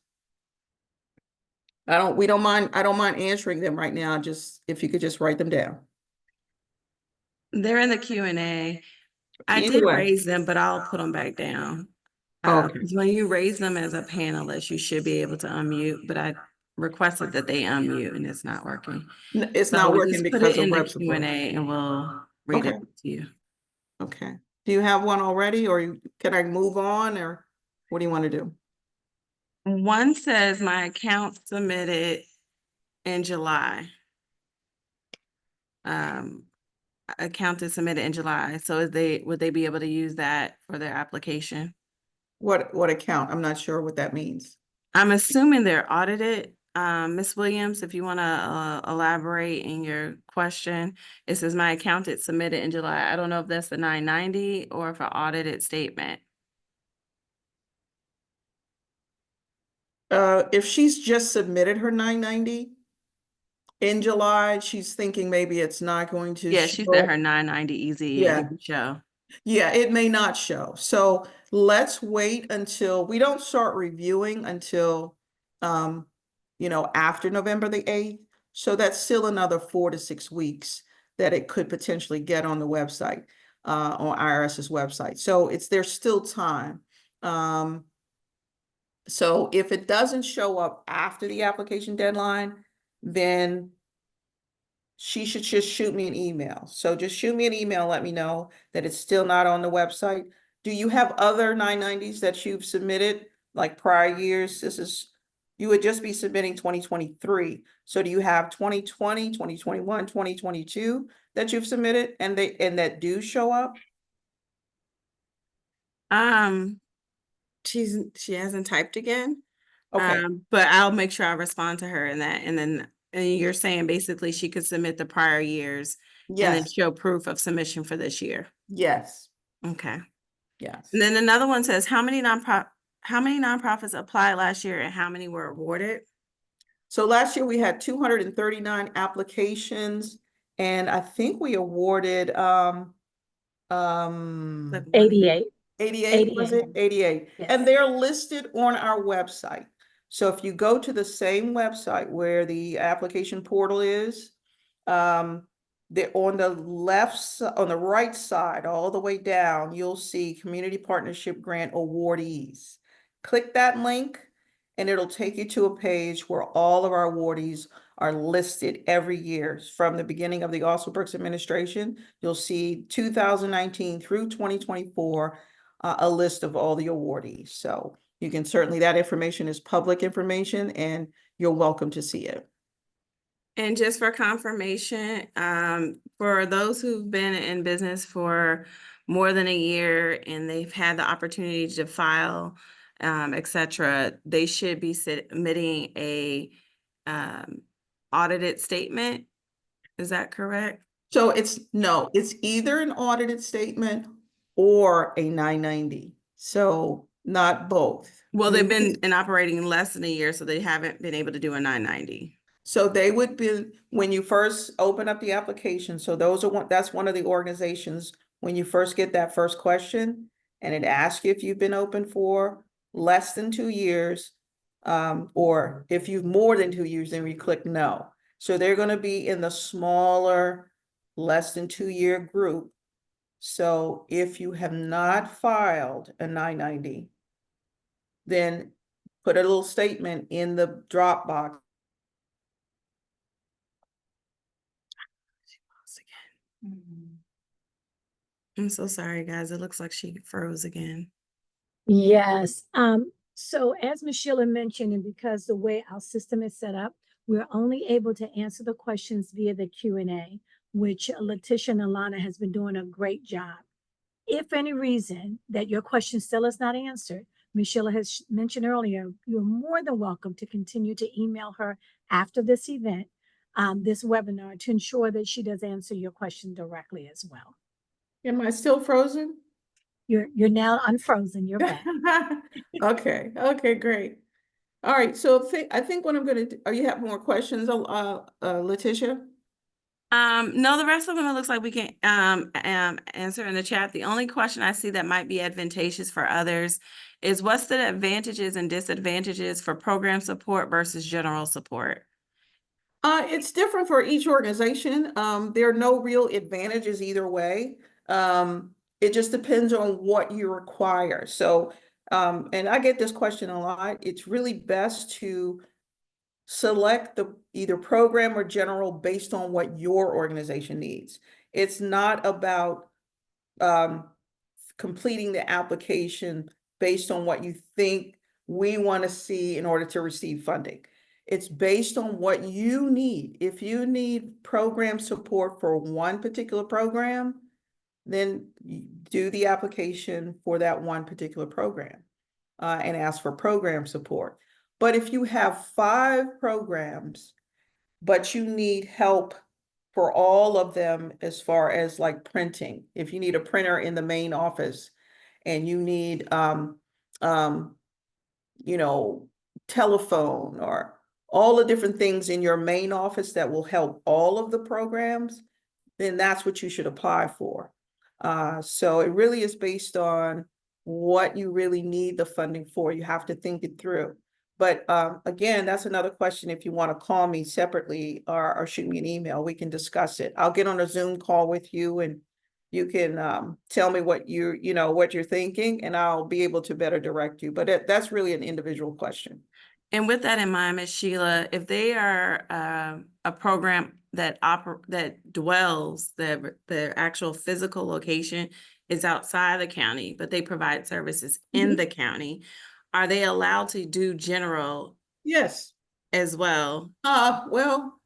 I don't mind answering them right now. Just if you could just write them down. They're in the Q&A. I Either did way. raise them, but I'll put them back down. Okay. 'Cause when you raise them as a panelist, you should be able to unmute, but I requested that they unmute and it's not working. It's So not we'll working just put it because of in the web support. Q&A and we'll read it Okay. to you. Okay. Do you have one already, or can I move on, or what do you want to do? One says my account submitted in July. Account is submitted in July. So would they be able to use that for their application? What account? I'm not sure what that means. I'm assuming they're audited. Ms. Williams, if you want to elaborate in your question, it says my accountant submitted in July. I don't know if that's the 990 or if an audited statement. If she's just submitted her 990 in July, she's thinking maybe it's not going to Yeah, she said show. her 990 easy. It Yeah. didn't show. Yeah, it may not show. So let's wait until we don't start reviewing until after November the 8th. So that's still another 4 to 6 weeks that it could potentially get on the website, on IRS's website. So there's still time. So if it doesn't show up after the application deadline, then she should just shoot me an email. So just shoot me an email, let me know that it's still not on the website. Do you have other 990s that you've submitted, like prior years? You would just be submitting 2023. So do you have 2020, 2021, 2022 that you've submitted and that do show up? She hasn't typed again. Okay, But I'll make sure I respond to her in that. And then you're saying basically she could submit the prior years and then yes, show proof of submission for this year. yes, Okay. yes. And then another one says, how many nonprofits applied last year and how many were awarded? So last year we had 239 applications, and I think we awarded Like 88. 88, was it? 88. Yes. And they're listed on our website. So if you go to the same website where the application portal is, they're on the on the right side, all the way down, you'll see Community Partnership Grant awardees. Click that link and it'll take you to a page where all of our awardees are listed every year from the beginning of the Austin Brooks administration. You'll see 2019 through 2024, a list of all the awardees. So you can certainly, that information is public information and you're welcome to see it. And just for confirmation, for those who've been in business for more than a year and they've had the opportunity to file, et cetera, they should be submitting a audited statement. Is that correct? So it's either an audited statement or a 990. So not both. Well, they've been in operating less than a year, so they haven't been able to do a 990. So they would be, when you first open up the application, so that's one of the organizations, when you first get that first question, and it asks you if you've been open for less than 2 years, or if you've more than 2 years, then you click no. So they're gonna be in the smaller, less than 2-year group. So if you have not filed a 990, then put a little statement in the Dropbox. I'm so sorry, guys. It looks like she froze again. Yes. So as Ms. Sheila mentioned, and because the way our system is set up, we're only able to answer the questions via the Q&A, which Letitia and Alana has been doing a great job. If any reason that your question still is not answered, Ms. Sheila has mentioned earlier, you're more than welcome to continue to email her after this event, this webinar, to ensure that she does answer your question directly as well. Am I still frozen? You're now unfrozen. You're back. Okay, great. All right, so I think what I'm gonna do, you have more questions, Letitia? No, the rest of them, it looks like we can answer in the chat. The only question I see that might be advantageous for others is what's the advantages and disadvantages for program support versus general support? It's different for each organization. There are no real advantages either way. It just depends on what you require. So, and I get this question a lot. It's really best to select the either program or general based on what your organization needs. It's not about completing the application based on what you think we want to see in order to receive funding. It's based on what you need. If you need program support for one particular program, then do the application for that one particular program and ask for program support. But if you have 5 programs, but you need help for all of them as far as like printing, if you need a printer in the main office and you need, you know, telephone or all the different things in your main office that will help all of the programs, then that's what you should apply for. So it really is based on what you really need the funding for. You have to think it through. But again, that's another question. If you want to call me separately or shoot me an email, we can discuss it. I'll get on a Zoom call with you and you can tell me what what you're thinking, and I'll be able to better direct you. But that's really an individual question. And with that in mind, Ms. Sheila, if they are a program that dwells, the actual physical location is outside the county, but they provide services in the county, are they allowed to do general Yes. as well? Well,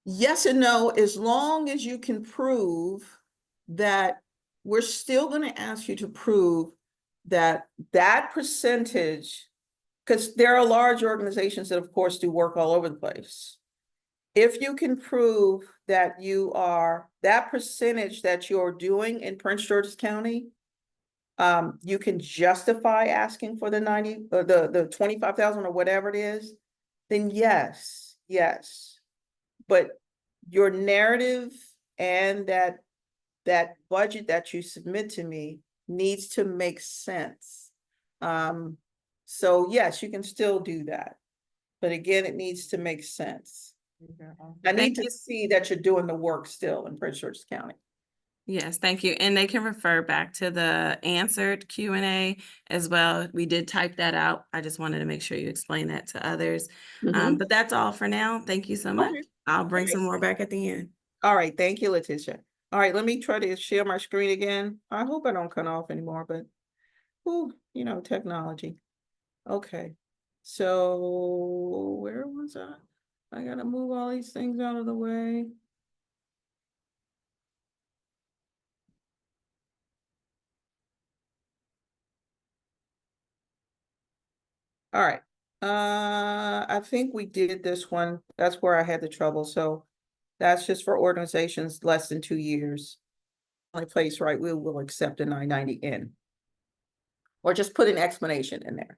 yes and no, as long as you can prove that we're still going to ask you to prove that that percentage, because there are large organizations that of course do work all over the place. If you can prove that that percentage that you're doing in Prince George's County, you can justify asking for the 90 or the 25,000 or whatever it is, then yes. But your narrative and that budget that you submit to me needs to make sense. So yes, you can still do that. But again, it needs to make sense. I need to see that you're doing the work still in Prince George's County. Yes, thank you. And they can refer back to the answered Q&A as well. We did type that out. I just wanted to make sure you explain that to others. But that's all for now. Thank you so much. Okay. I'll bring some more back at the end. All right. Thank you, Letitia. All right. Let me try to share my screen again. I hope I don't cut off anymore, but technology. Okay. So where was I? I gotta move all these things out of the way. All right. I think we did this one. That's where I had the trouble. So that's just for organizations less than 2 years. Only place, right? We will accept a 990N. Or just put an explanation in there.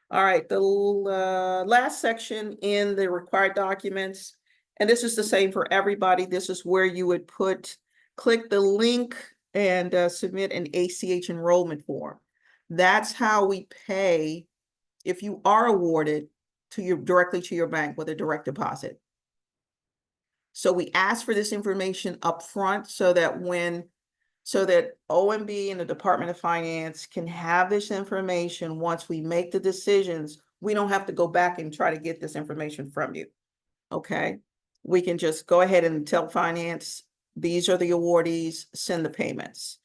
All right, the last section in the required documents, and this is the same for everybody. This is where you would click the link and submit an ACH enrollment form. That's how we pay if you are awarded directly to your bank with a direct deposit. So we ask for this information up front so that OMB and the Department of Finance can have this information once we make the decisions. We don't have to go back and try to get this information from you. Okay, we can just go ahead and tell finance, these are the awardees, send the payments.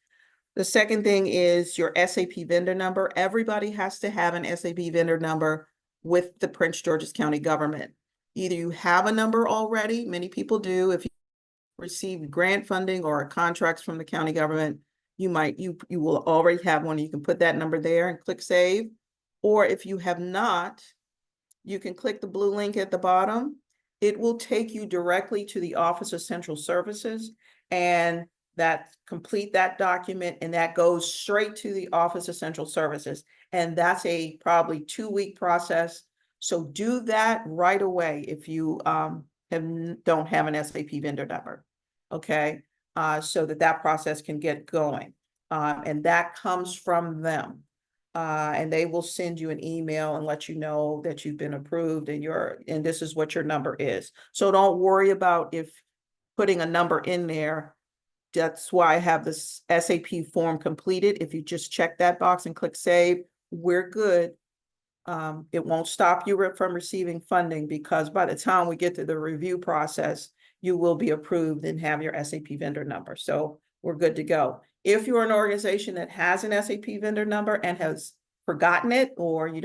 The second thing is your SAP vendor number. Everybody has to have an SAP vendor number with the Prince George's County government. Either you have a number already, many people do. If you receive grant funding or contracts from the county government, you will already have one. You can put that number there and click save. Or if you have not, you can click the blue link at the bottom. It will take you directly to the Office of Central Services, and complete that document, and that goes straight to the Office of Central Services. And that's a probably 2-week process. So do that right away if you don't have an SAP vendor number. Okay, so that process can get going. And that comes from them. and they will send you an email and let you know that you've been approved and this is what your number is. So don't worry about if putting a number in there. That's why I have this SAP form completed. If you just check that box and click save, we're good. It won't stop you from receiving funding, because by the time we get to the review process, you will be approved and have your SAP vendor number. So we're good to go. If you're an organization that has an SAP vendor number and has forgotten it, or you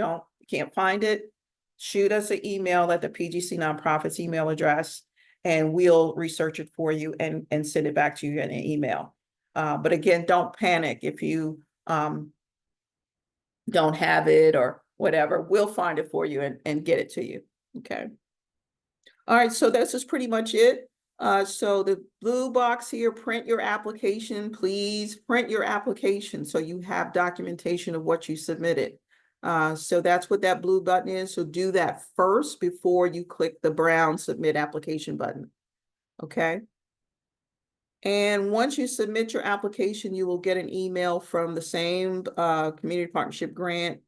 can't find it, shoot us an email at the PGC Nonprofits email address, and we'll research it for you and send it back to you in an email. But again, don't panic if you don't have it or whatever. We'll find it for you and get it to you. Okay. All right, so this is pretty much it. So the blue box here, print your application. Please print your application so you have documentation of what you submitted. So that's what that blue button is. So do that first before you click the brown submit application button. Okay. And once you submit your application, you will get an email from the same community partnership grant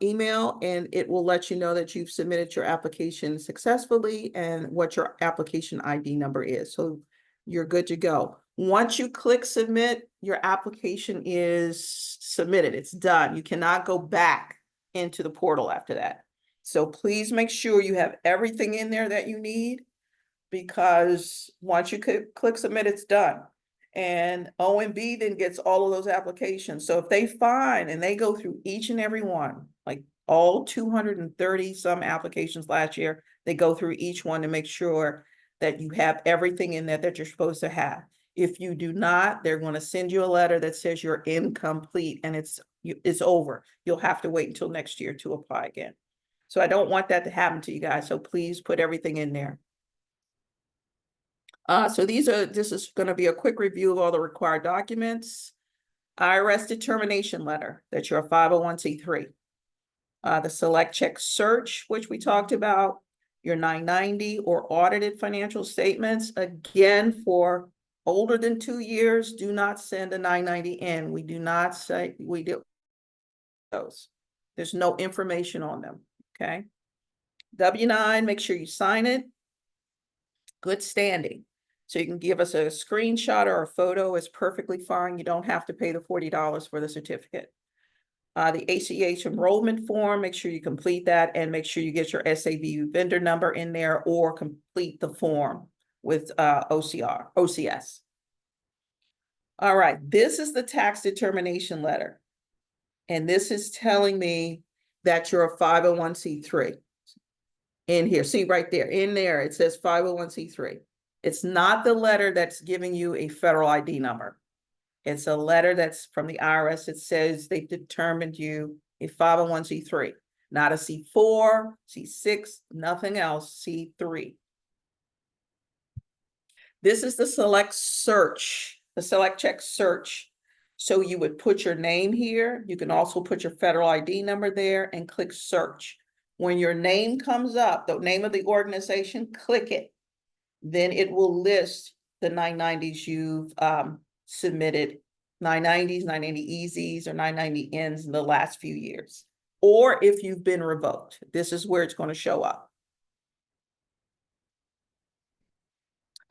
email, and it will let you know that you've submitted your application successfully and what your application ID number is. So you're good to go. Once you click submit, your application is submitted. It's done. You cannot go back into the portal after that. So please make sure you have everything in there that you need, because once you click submit, it's done. And OMB then gets all of those applications. So if they find and they go through each and every one, like all 230 some applications last year, they go through each one to make sure that you have everything in there that you're supposed to have. If you do not, they're going to send you a letter that says you're incomplete and it's over. You'll have to wait until next year to apply again. So I don't want that to happen to you guys. So please put everything in there. So this is going to be a quick review of all the required documents. IRS determination letter that you're a 501c3. The select check search, which we talked about, your 990 or audited financial statements. Again, for older than 2 years, do not send a 990 in. We do not say we do those. There's no information on them. Okay. W-9, make sure you sign it. Good standing. So you can give us a screenshot or a photo is perfectly fine. You don't have to pay the $40 for the certificate. The ACH enrollment form, make sure you complete that and make sure you get your SAV vendor number in there or complete the form with OCS. All right, this is the tax determination letter. And this is telling me that you're a 501c3. In here, see right there, in there, it says 501c3. It's not the letter that's giving you a federal ID number. It's a letter that's from the IRS. It says they determined you a 501c3, not a C4, C6, nothing else, C3. This is the select search, the select check search. So you would put your name here. You can also put your federal ID number there and click search. When your name comes up, the name of the organization, click it. Then it will list the 990s you've submitted, 990s, 990 EZs, or 990 Ns in the last few years. Or if you've been revoked, this is where it's going to show up.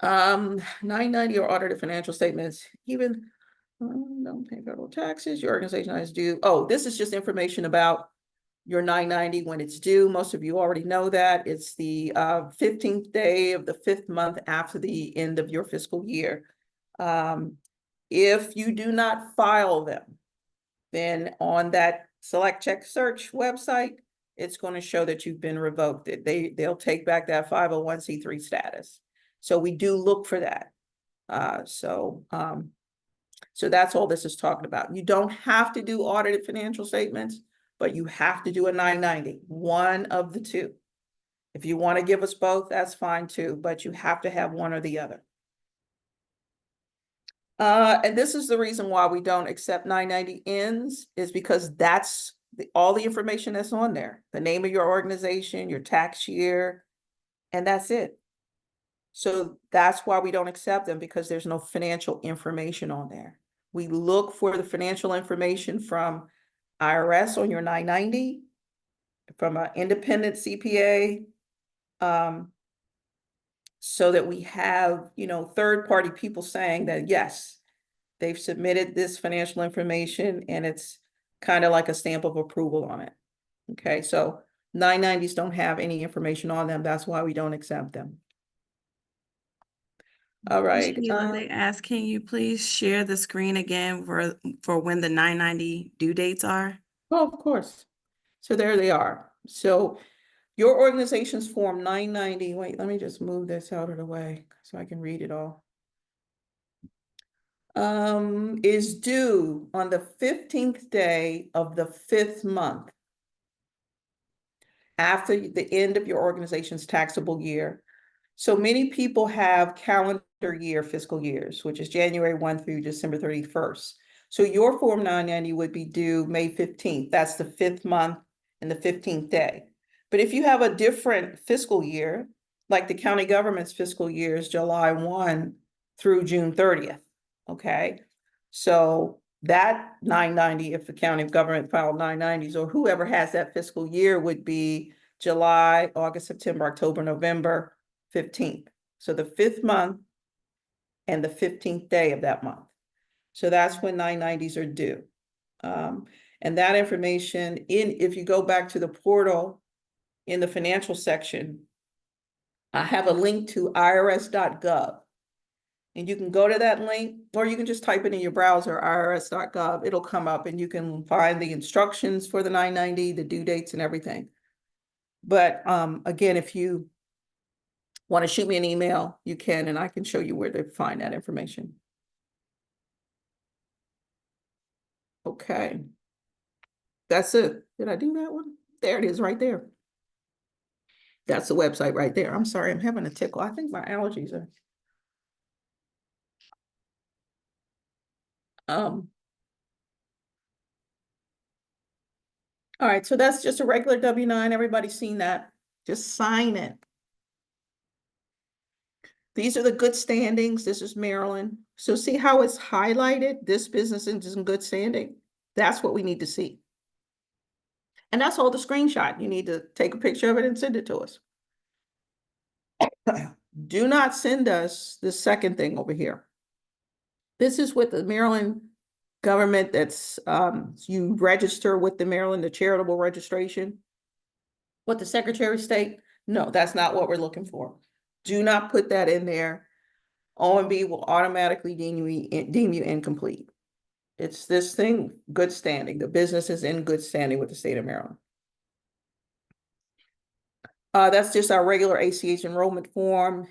990 or audited financial statements, even don't pay federal taxes, your organization is due. Oh, this is just information about your 990 when it's due. Most of you already know that. It's the 15th day of the 5th month after the end of your fiscal year. If you do not file them, then on that select check search website, it's going to show that you've been revoked. They'll take back that 501c3 status. So we do look for that. So that's all this is talking about. You don't have to do audited financial statements, but you have to do a 990, one of the two. If you want to give us both, that's fine too, but you have to have one or the other. And this is the reason why we don't accept 990 Ns, is because that's all the information that's on there. The name of your organization, your tax year, and that's it. So that's why we don't accept them, because there's no financial information on there. We look for the financial information from IRS on your 990 from an independent CPA. So that we have, third-party people saying that, yes, they've submitted this financial information and it's kind of like a stamp of approval on it. Okay, so 990s don't have any information on them. That's why we don't accept them. All right. Sheila, they asked, can you please share the screen again for when the 990 due dates are? Oh, of course. So there they are. So your organization's Form 990, wait, let me just move this out of the way so I can read it all. Is due on the 15th day of the 5th month after the end of your organization's taxable year. So many people have calendar year fiscal years, which is January 1 through December 31st. So your Form 990 would be due May 15th. That's the 5th month and the 15th day. But if you have a different fiscal year, like the county government's fiscal year is July 1 through June 30th, okay? So that 990, if the county government filed 990s, or whoever has that fiscal year, would be July, August, September, October, November 15th. So the 5th month and the 15th day of that month. So that's when 990s are due. And that information, if you go back to the portal in the financial section, I have a link to irs.gov. And you can go to that link, or you can just type it in your browser, irs.gov. It'll come up and you can find the instructions for the 990, the due dates and everything. But again, if you want to shoot me an email, you can, and I can show you where to find that information. Okay. That's it. Did I do that one? There it is right there. That's the website right there. I'm sorry, I'm having a tickle. I think my allergies are. All right, so that's just a regular W-9. Everybody's seen that. Just sign it. These are the good standings. This is Maryland. So see how it's highlighted? This business is in good standing. That's what we need to see. And that's all the screenshot. You need to take a picture of it and send it to us. Do not send us the second thing over here. This is with the Maryland government. That's you register with the Maryland, the charitable registration. What the Secretary of State? No, that's not what we're looking for. Do not put that in there. OMB will automatically deem you incomplete. It's this thing, good standing. The business is in good standing with the state of Maryland. That's just our regular ACH enrollment form.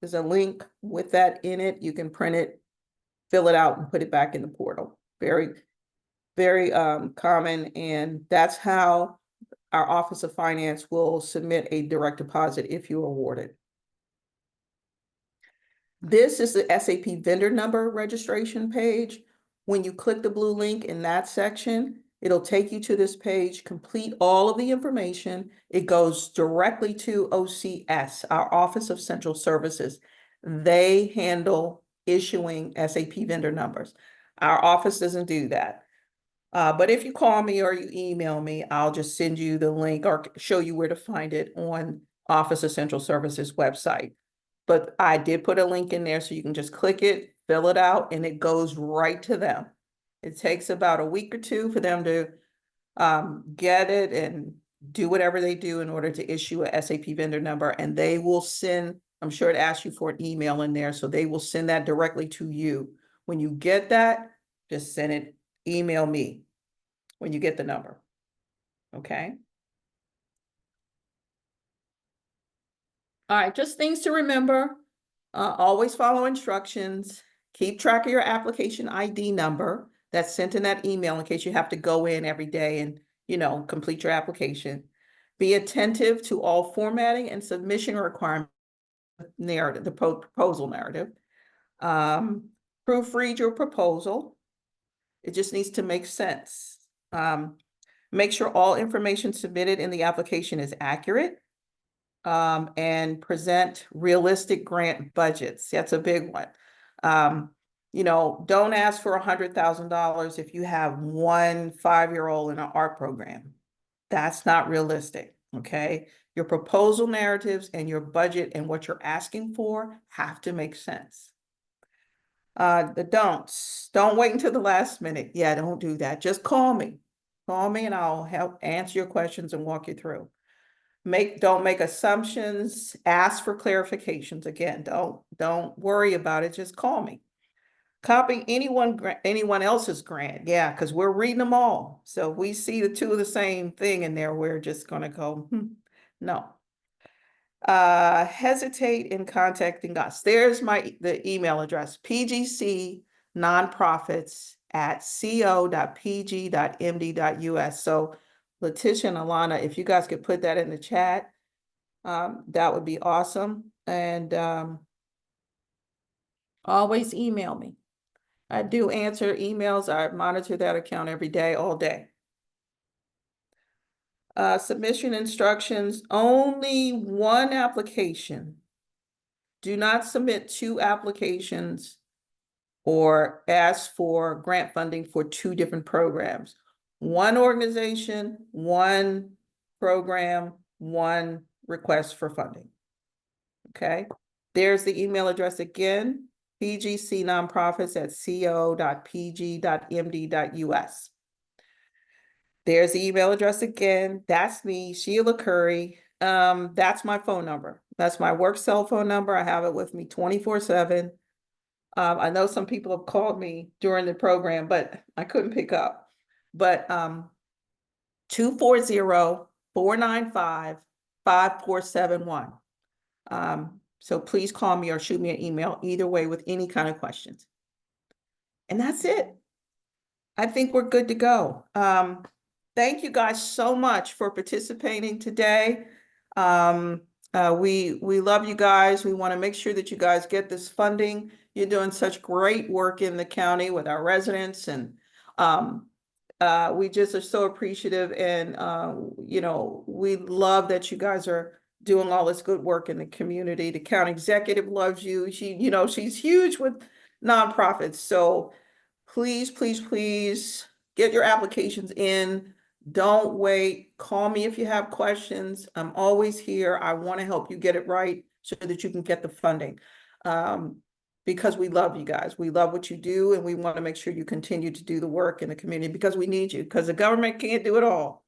There's a link with that in it. You can print it, fill it out, and put it back in the portal. Very, very common. And that's how our Office of Finance will submit a direct deposit if you're awarded. This is the SAP vendor number registration page. When you click the blue link in that section, it'll take you to this page, complete all of the information. It goes directly to OCS, our Office of Central Services. They handle issuing SAP vendor numbers. Our office doesn't do that. But if you call me or you email me, I'll just send you the link or show you where to find it on Office of Central Services website. But I did put a link in there so you can just click it, fill it out, and it goes right to them. It takes about a week or two for them to get it and do whatever they do in order to issue a SAP vendor number. And they will send, I'm sure it asks you for an email in there, so they will send that directly to you. When you get that, just send it, email me when you get the number. Okay. All right, just things to remember. Always follow instructions. Keep track of your application ID number that's sent in that email in case you have to go in every day and, complete your application. Be attentive to all formatting and submission requirements, narrative, the proposal narrative. Proofread your proposal. It just needs to make sense. Make sure all information submitted in the application is accurate. And present realistic grant budgets. That's a big one. You know, don't ask for $100,000 if you have one 5-year-old in an art program. That's not realistic, okay? Your proposal narratives and your budget and what you're asking for have to make sense. The don'ts, don't wait until the last minute. Yeah, don't do that. Just call me. Call me and I'll help answer your questions and walk you through. Don't make assumptions, ask for clarifications. Again, don't worry about it. Just call me. Copy anyone else's grant. Yeah, because we're reading them all. So if we see the two of the same thing in there, we're just gonna go, no. Hesitate in contacting us. There's the email address, pgcnonprofits@co.pg.md.us. So Letitia and Alana, if you guys could put that in the chat, that would be awesome. And always email me. I do answer emails. I monitor that account every day, all day. Submission instructions, only one application. Do not submit 2 applications or ask for grant funding for 2 different programs. One organization, one program, one request for funding. Okay, there's the email address again, pgcnonprofits@co.pg.md.us. There's the email address again. That's me, Sheila Curry. That's my phone number. That's my work cell phone number. I have it with me 24/7. I know some people have called me during the program, but I couldn't pick up. But 240-495-5471. So please call me or shoot me an email either way with any kind of questions. And that's it. I think we're good to go. Thank you guys so much for participating today. We love you guys. We want to make sure that you guys get this funding. You're doing such great work in the county with our residents, and we just are so appreciative. And you know, we love that you guys are doing all this good work in the community. The county executive loves you. She's huge with nonprofits. So please, please, please get your applications in. Don't wait. Call me if you have questions. I'm always here. I want to help you get it right so that you can get the funding. Because we love you guys. We love what you do, and we want to make sure you continue to do the work in the community because we need you, because the government can't do it all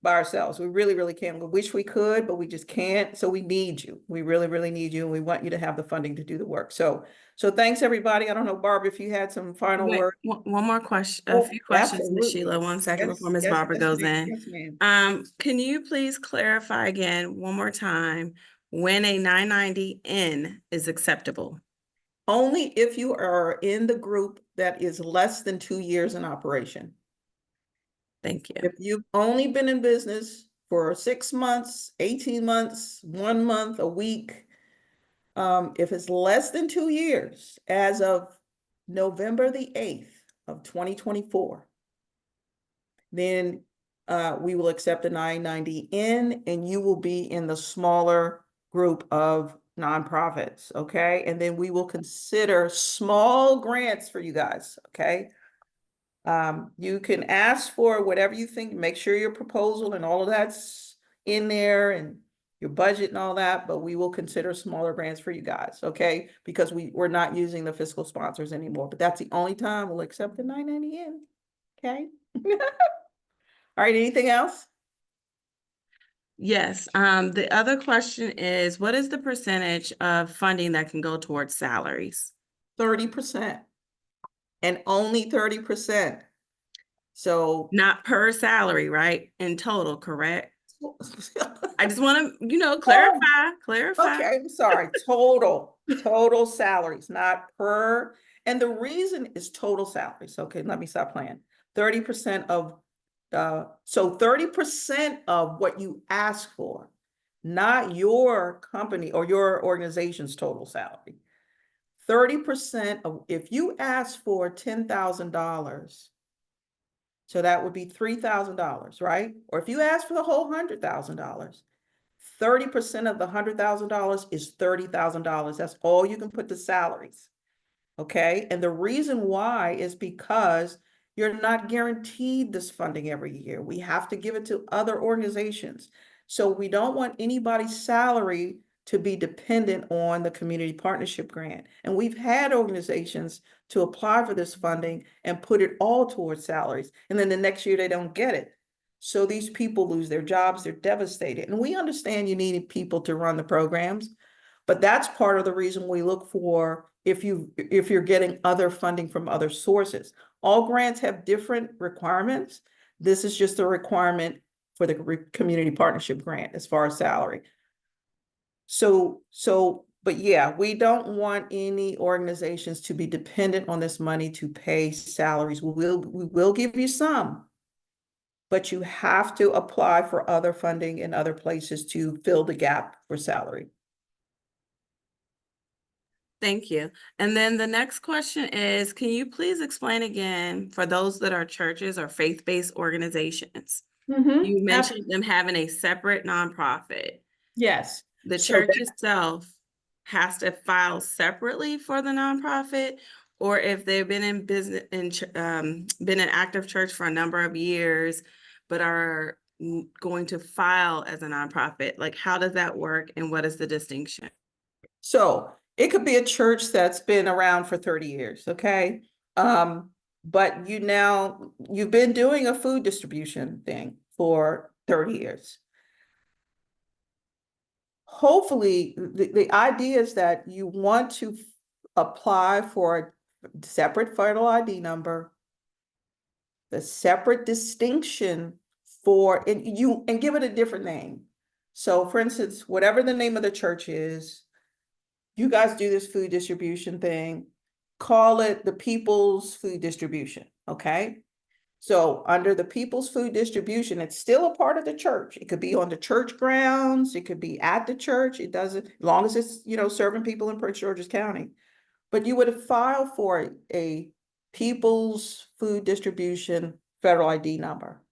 by ourselves. We really, really can't. We wish we could, but we just can't. So we need you. We really, really need you, and we want you to have the funding to do the work. So thanks, everybody. I don't know, Barbara, if you had some final Wait, words. one more question, a Oh, few questions, Ms. absolutely. Sheila, 1 second Yes, before Ms. yes, Barbara yes, goes ma'am. in. Yes, ma'am. Can you please clarify again, one more time, when a 990N is acceptable? Only if you are in the group that is less than 2 years in operation. Thank you. If you've only been in business for 6 months, 18 months, 1 month, a week, if it's less than 2 years, as of November the 8th of 2024, then we will accept a 990N, and you will be in the smaller group of nonprofits, okay? And then we will consider small grants for you guys, okay? You can ask for whatever you think, make sure your proposal and all of that's in there and your budget and all that, but we will consider smaller grants for you guys, okay? Because we're not using the fiscal sponsors anymore, but that's the only time we'll accept the 990N, okay? All right, anything else? Yes, the other question is, what is the percentage of funding that can go towards salaries? 30%. And only 30%. So Not per salary, right? In total, correct? I just want to, clarify. okay, I'm sorry. Total salaries, not per. And the reason is total salaries. Okay, let me stop playing. 30% of, so 30% of what you ask for, not your company or your organization's total salary. 30% of, if you ask for $10,000, so that would be $3,000, right? Or if you ask for the whole $100,000, 30% of the $100,000 is $30,000. That's all you can put to salaries. Okay, and the reason why is because you're not guaranteed this funding every year. We have to give it to other organizations. So we don't want anybody's salary to be dependent on the community partnership grant. And we've had organizations to apply for this funding and put it all towards salaries. And then the next year they don't get it. So these people lose their jobs, they're devastated. And we understand you need people to run the programs, but that's part of the reason we look for if you're getting other funding from other sources. All grants have different requirements. This is just a requirement for the community partnership grant as far as salary. But yeah, we don't want any organizations to be dependent on this money to pay salaries. We will give you some, but you have to apply for other funding in other places to fill the gap for salary. Thank you. And then the next question is, can you please explain again for those that are churches or faith-based organizations? You mentioned them having a separate nonprofit. Yes. The So church itself has to file separately for the nonprofit, or if they've been in business been an active church for a number of years, but are going to file as a nonprofit, like how does that work and what is the distinction? So it could be a church that's been around for 30 years, okay? But you've been doing a food distribution thing for 30 years. Hopefully, the idea is that you want to apply for a separate federal ID number, the separate distinction and give it a different name. So for instance, whatever the name of the church is, you guys do this food distribution thing, call it the People's Food Distribution, okay? So under the People's Food Distribution, it's still a part of the church. It could be on the church grounds, it could be at the church. It doesn't, as long as it's, serving people in Prince George's County. But you would file for a People's Food Distribution federal ID number.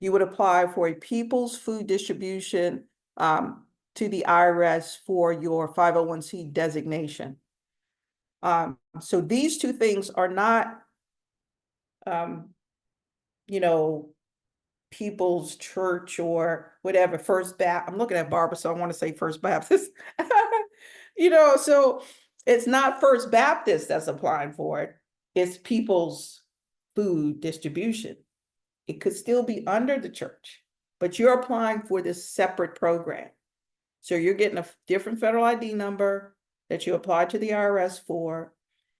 You would apply for a People's Food Distribution to the IRS for your 501c designation. So these two things are not, People's Church or whatever, First Baptist. I'm looking at Barbara, so I want to say First Baptist. So it's not First Baptist that's applying for it. It's People's Food Distribution. It could still be under the church, but you're applying for this separate program. So you're getting a different federal ID number that you apply to the IRS for.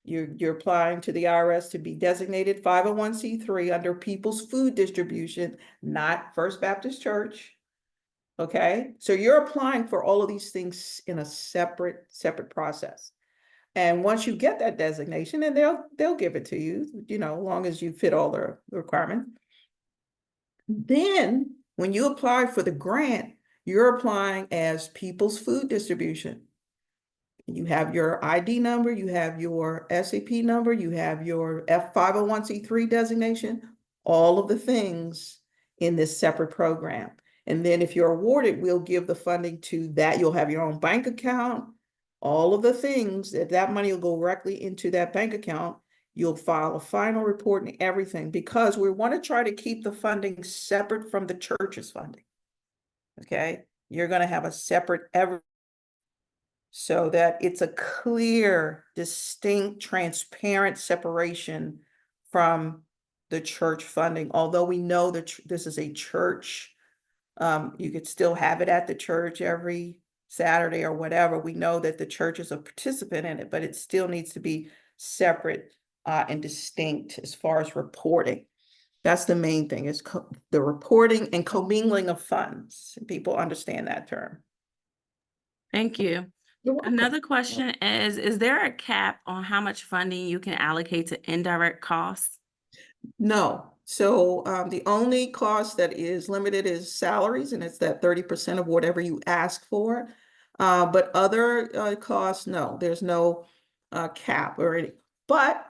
You're applying to the IRS to be designated 501c3 under People's Food Distribution, not First Baptist Church. Okay, so you're applying for all of these things in a separate process. And once you get that designation, then they'll give it to you, as long as you fit all the requirements. Then when you apply for the grant, you're applying as People's Food Distribution. You have your ID number, you have your SAP number, you have your F501c3 designation, all of the things in this separate program. And then if you're awarded, we'll give the funding to that. You'll have your own bank account, all of the things that money will go directly into that bank account. You'll file a final report and everything, because we want to try to keep the funding separate from the church's funding. Okay, you're going to have a separate so that it's a clear, distinct, transparent separation from the church funding. Although we know that this is a church, you could still have it at the church every Saturday or whatever. We know that the church is a participant in it, but it still needs to be separate and distinct as far as reporting. That's the main thing, is the reporting and commingling of funds. People understand that term. Thank you. Another question is there a cap on how much funding you can allocate to indirect costs? No. So the only cost that is limited is salaries, and it's that 30% of whatever you ask for. But other costs, no, there's no cap or any, but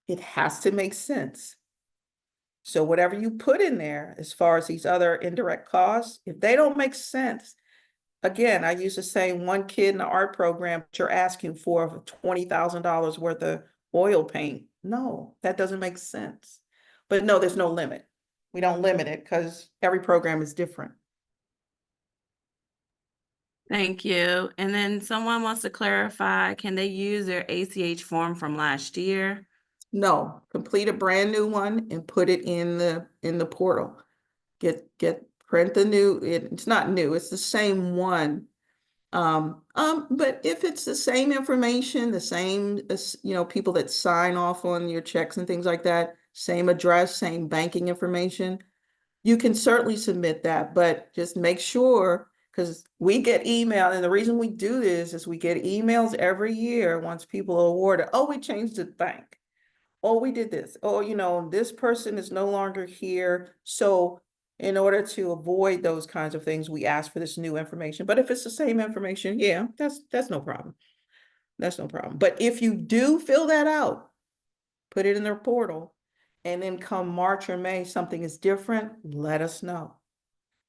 it has to make sense. So whatever you put in there, as far as these other indirect costs, if they don't make sense, again, I used to say one kid in the art program, but you're asking for $20,000 worth of oil paint. No, that doesn't make sense. But no, there's no limit. We don't limit it because every program is different. Thank you. And then someone wants to clarify, can they use their ACH form from last year? No, complete a brand new one and put it in the portal. Print the new, it's not new, it's the same one. But if it's the same information, the same, people that sign off on your checks and things like that, same address, same banking information, you can certainly submit that, but just make sure, because we get email, and the reason we do this is we get emails every year once people are awarded, oh, we changed the bank. Oh, we did this. Oh, this person is no longer here. So in order to avoid those kinds of things, we ask for this new information. But if it's the same information, yeah, that's no problem. That's no problem. But if you do fill that out, put it in their portal, and then come March or May, something is different, let us know.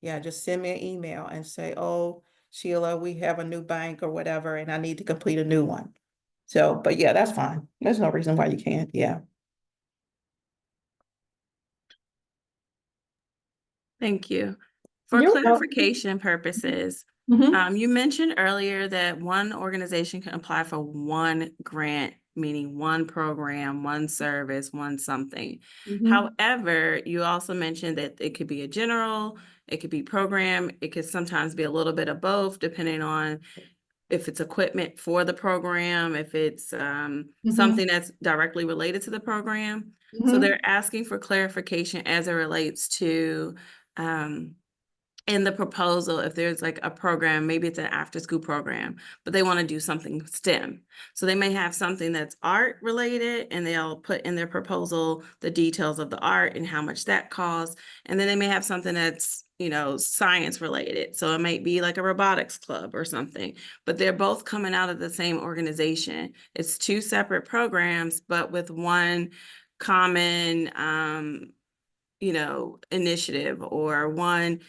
Yeah, just send me an email and say, oh, Sheila, we have a new bank or whatever, and I need to complete a new one. So, but yeah, that's fine. There's no reason why you can't. Yeah. Thank you. For You're welcome. clarification purposes, Mhm. you mentioned earlier that one organization can apply for one grant, meaning one program, one service, one something. Mhm. However, you also mentioned that it could be a general, it could be program, it could sometimes be a little bit of both, depending on if it's equipment for the program, if it's Mhm. something that's directly related to the program. So Mhm. they're asking for clarification as it relates to um, in the proposal, if there's like a program, maybe it's an after school program, but they want to do something STEM. So they may have something that's art related and they'll put in their proposal the details of the art and how much that costs. And then they may have something that's, science related. So it might be like a robotics club or something, but they're both coming out of the same organization. It's two separate programs, but with one common initiative or one,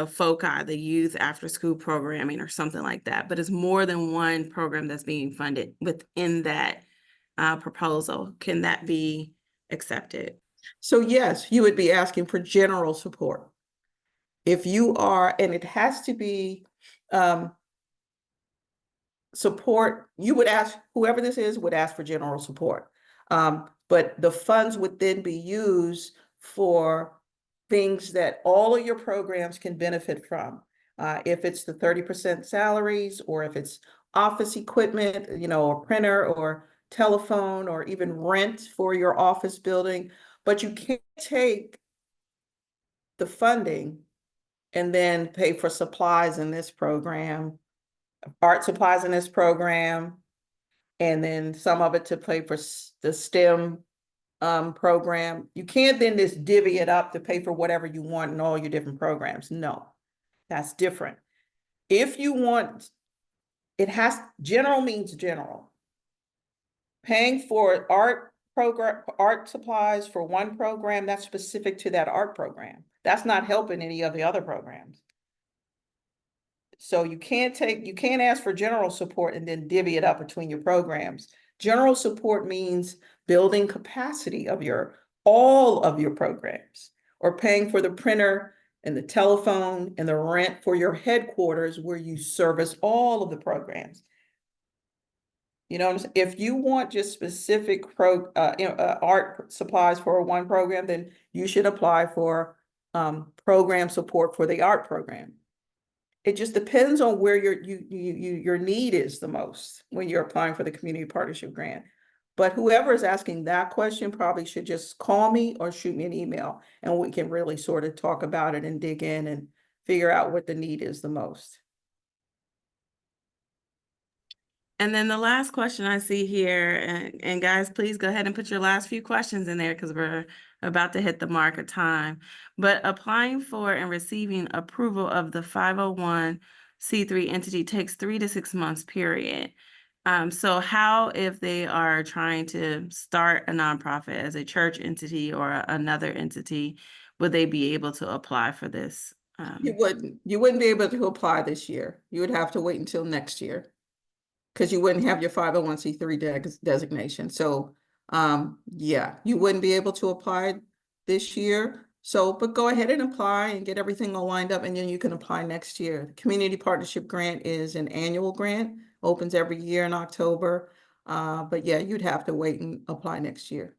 foci, the youth after school programming or something like that. But it's more than one program that's being funded within that proposal. Can that be accepted? So yes, you would be asking for general support. If you are, and it has to be support, you would ask, whoever this is would ask for general support. But the funds would then be used for things that all of your programs can benefit from. If it's the 30% salaries, or if it's office equipment, a printer or telephone, or even rent for your office building. But you can't take the funding and then pay for supplies in this program, art supplies in this program, and then some of it to pay for the STEM program. You can't then just divvy it up to pay for whatever you want in all your different programs. No, that's different. If you want, general means general. Paying for art supplies for one program, that's specific to that art program. That's not helping any of the other programs. So you can't ask for general support and then divvy it up between your programs. General support means building capacity of all of your programs, or paying for the printer and the telephone and the rent for your headquarters where you service all of the programs. If you want just specific art supplies for one program, then you should apply for program support for the art program. It just depends on where your need is the most when you're applying for the community partnership grant. But whoever is asking that question probably should just call me or shoot me an email, and we can really sort of talk about it and dig in and figure out what the need is the most. And then the last question I see here, and guys, please go ahead and put your last few questions in there because we're about to hit the mark of time. But applying for and receiving approval of the 501c3 entity takes 3 to 6 months, period. So how, if they are trying to start a nonprofit as a church entity or another entity, would they be able to apply for this You wouldn't be able to apply this year. You would have to wait until next year because you wouldn't have your 501(c)(3) designation. So, yeah, you wouldn't be able to apply this year. So, but go ahead and apply and get everything all lined up, and then you can apply next year. The Community Partnership Grant is an annual grant, opens every year in October. But yeah, you'd have to wait and apply next year.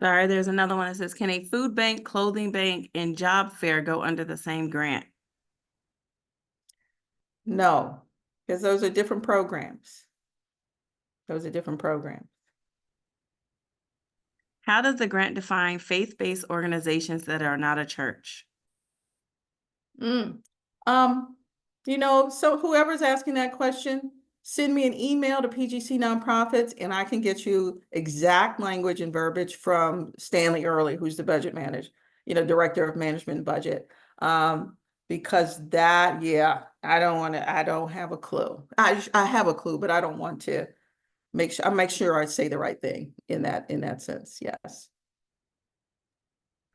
Sorry, there's another one that says, can a food bank, clothing bank, and job fair go under the same grant? No, because those are different programs. Those are different programs. How does the grant define faith-based organizations that are not a church? So whoever's asking that question, send me an email to PGC Nonprofits and I can get you exact language and verbiage from Stanley Early, who's the budget manager, director of management and budget. Because that, yeah, I don't have a clue. I have a clue, but I don't want to make sure I say the right thing in that sense. Yes.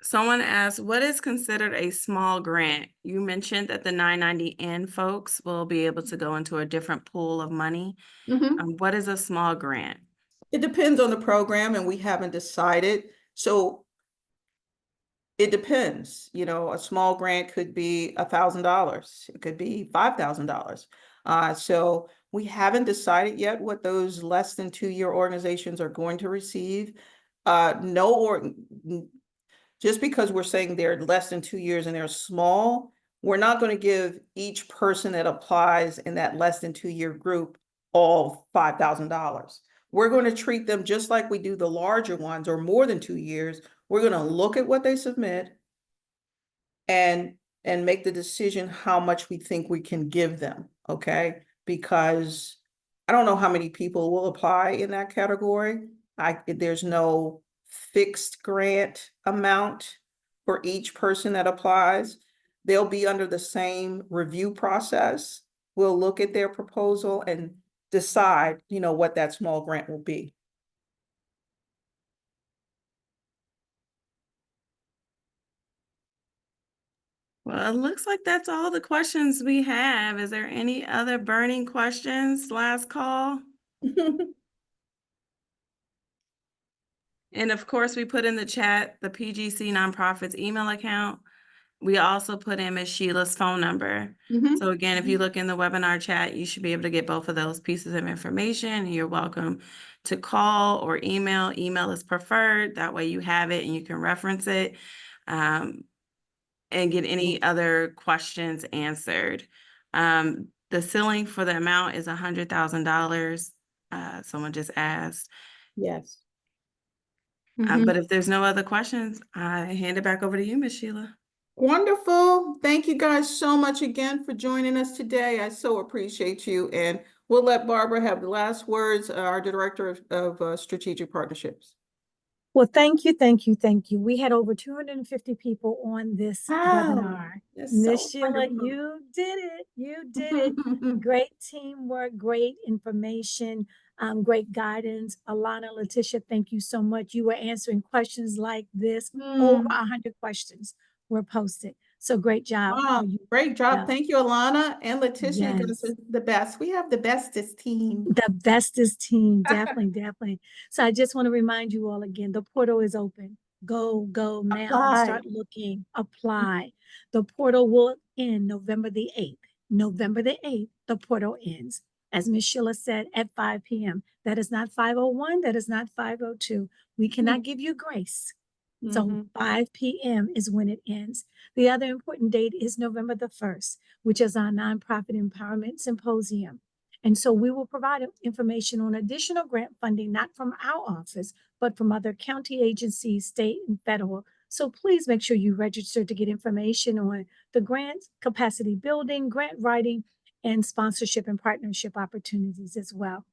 Someone asked, what is considered a small grant? You mentioned that the 990N folks will be able to go into a different pool of money. What is a small grant? It depends on the program and we haven't decided. So it depends, a small grant could be $1,000. It could be $5,000. So we haven't decided yet what those less than 2-year organizations are going to receive. Just because we're saying they're less than 2 years and they're small, we're not going to give each person that applies in that less than 2-year group all $5,000. We're going to treat them just like we do the larger ones or more than 2 years. We're going to look at what they submit and make the decision how much we think we can give them, okay? Because I don't know how many people will apply in that category. There's no fixed grant amount for each person that applies. They'll be under the same review process. We'll look at their proposal and decide, what that small grant will be. Well, it looks like that's all the questions we have. Is there any other burning questions? Last call. And of course, we put in the chat the PGC Nonprofits email account. We also put in Ms. Sheila's phone number. So again, if you look in the webinar chat, you should be able to get both of those pieces of information. You're welcome to call or email. Email is preferred. That way you have it and you can reference it and get any other questions answered. The ceiling for the amount is $100,000. Someone just asked. Yes. But if there's no other questions, I hand it back over to you, Ms. Sheila. Wonderful. Thank you guys so much again for joining us today. I so appreciate you. And we'll let Barbara have the last words, our Director of Strategic Partnerships. Well, thank you, thank you, thank you. We had over 250 people on this webinar. Miss Sheila, you did it. You did it. Great teamwork, great information, great guidance. Alana, Letitia, thank you so much. You were answering questions like this. Over 100 questions were posted. So great job. Wow, great job. Yeah. Thank you, Alana and Letitia. You guys Yes. are the best. We have the bestest team. The bestest team, definitely, definitely. So I just want to remind you all again, the portal is open. Go now, Apply. start looking, apply. The portal will end November the 8th. November the 8th, the portal ends. As Ms. Sheila said, at 5 p.m. That is not 5:01, that is not 5:02. We cannot give you grace. So 5 p.m. is when it ends. The other important date is November the 1st, which is our Nonprofit Empowerment Symposium. And so we will provide information on additional grant funding, not from our office, but from other county agencies, state and federal. So please make sure you register to get information on the grants, capacity building, grant writing, and sponsorship and partnership opportunities as well.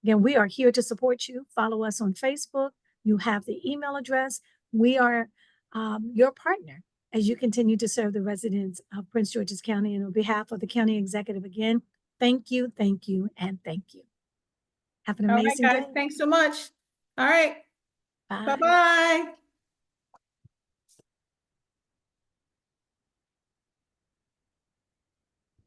Again, we are here to support you. Follow us on Facebook. You have the email address. We are your partner as you continue to serve the residents of Prince George's County. And on behalf of the county executive, again, thank you, and thank you. Have an amazing day. Thanks so much. All right. Bye. Bye-bye.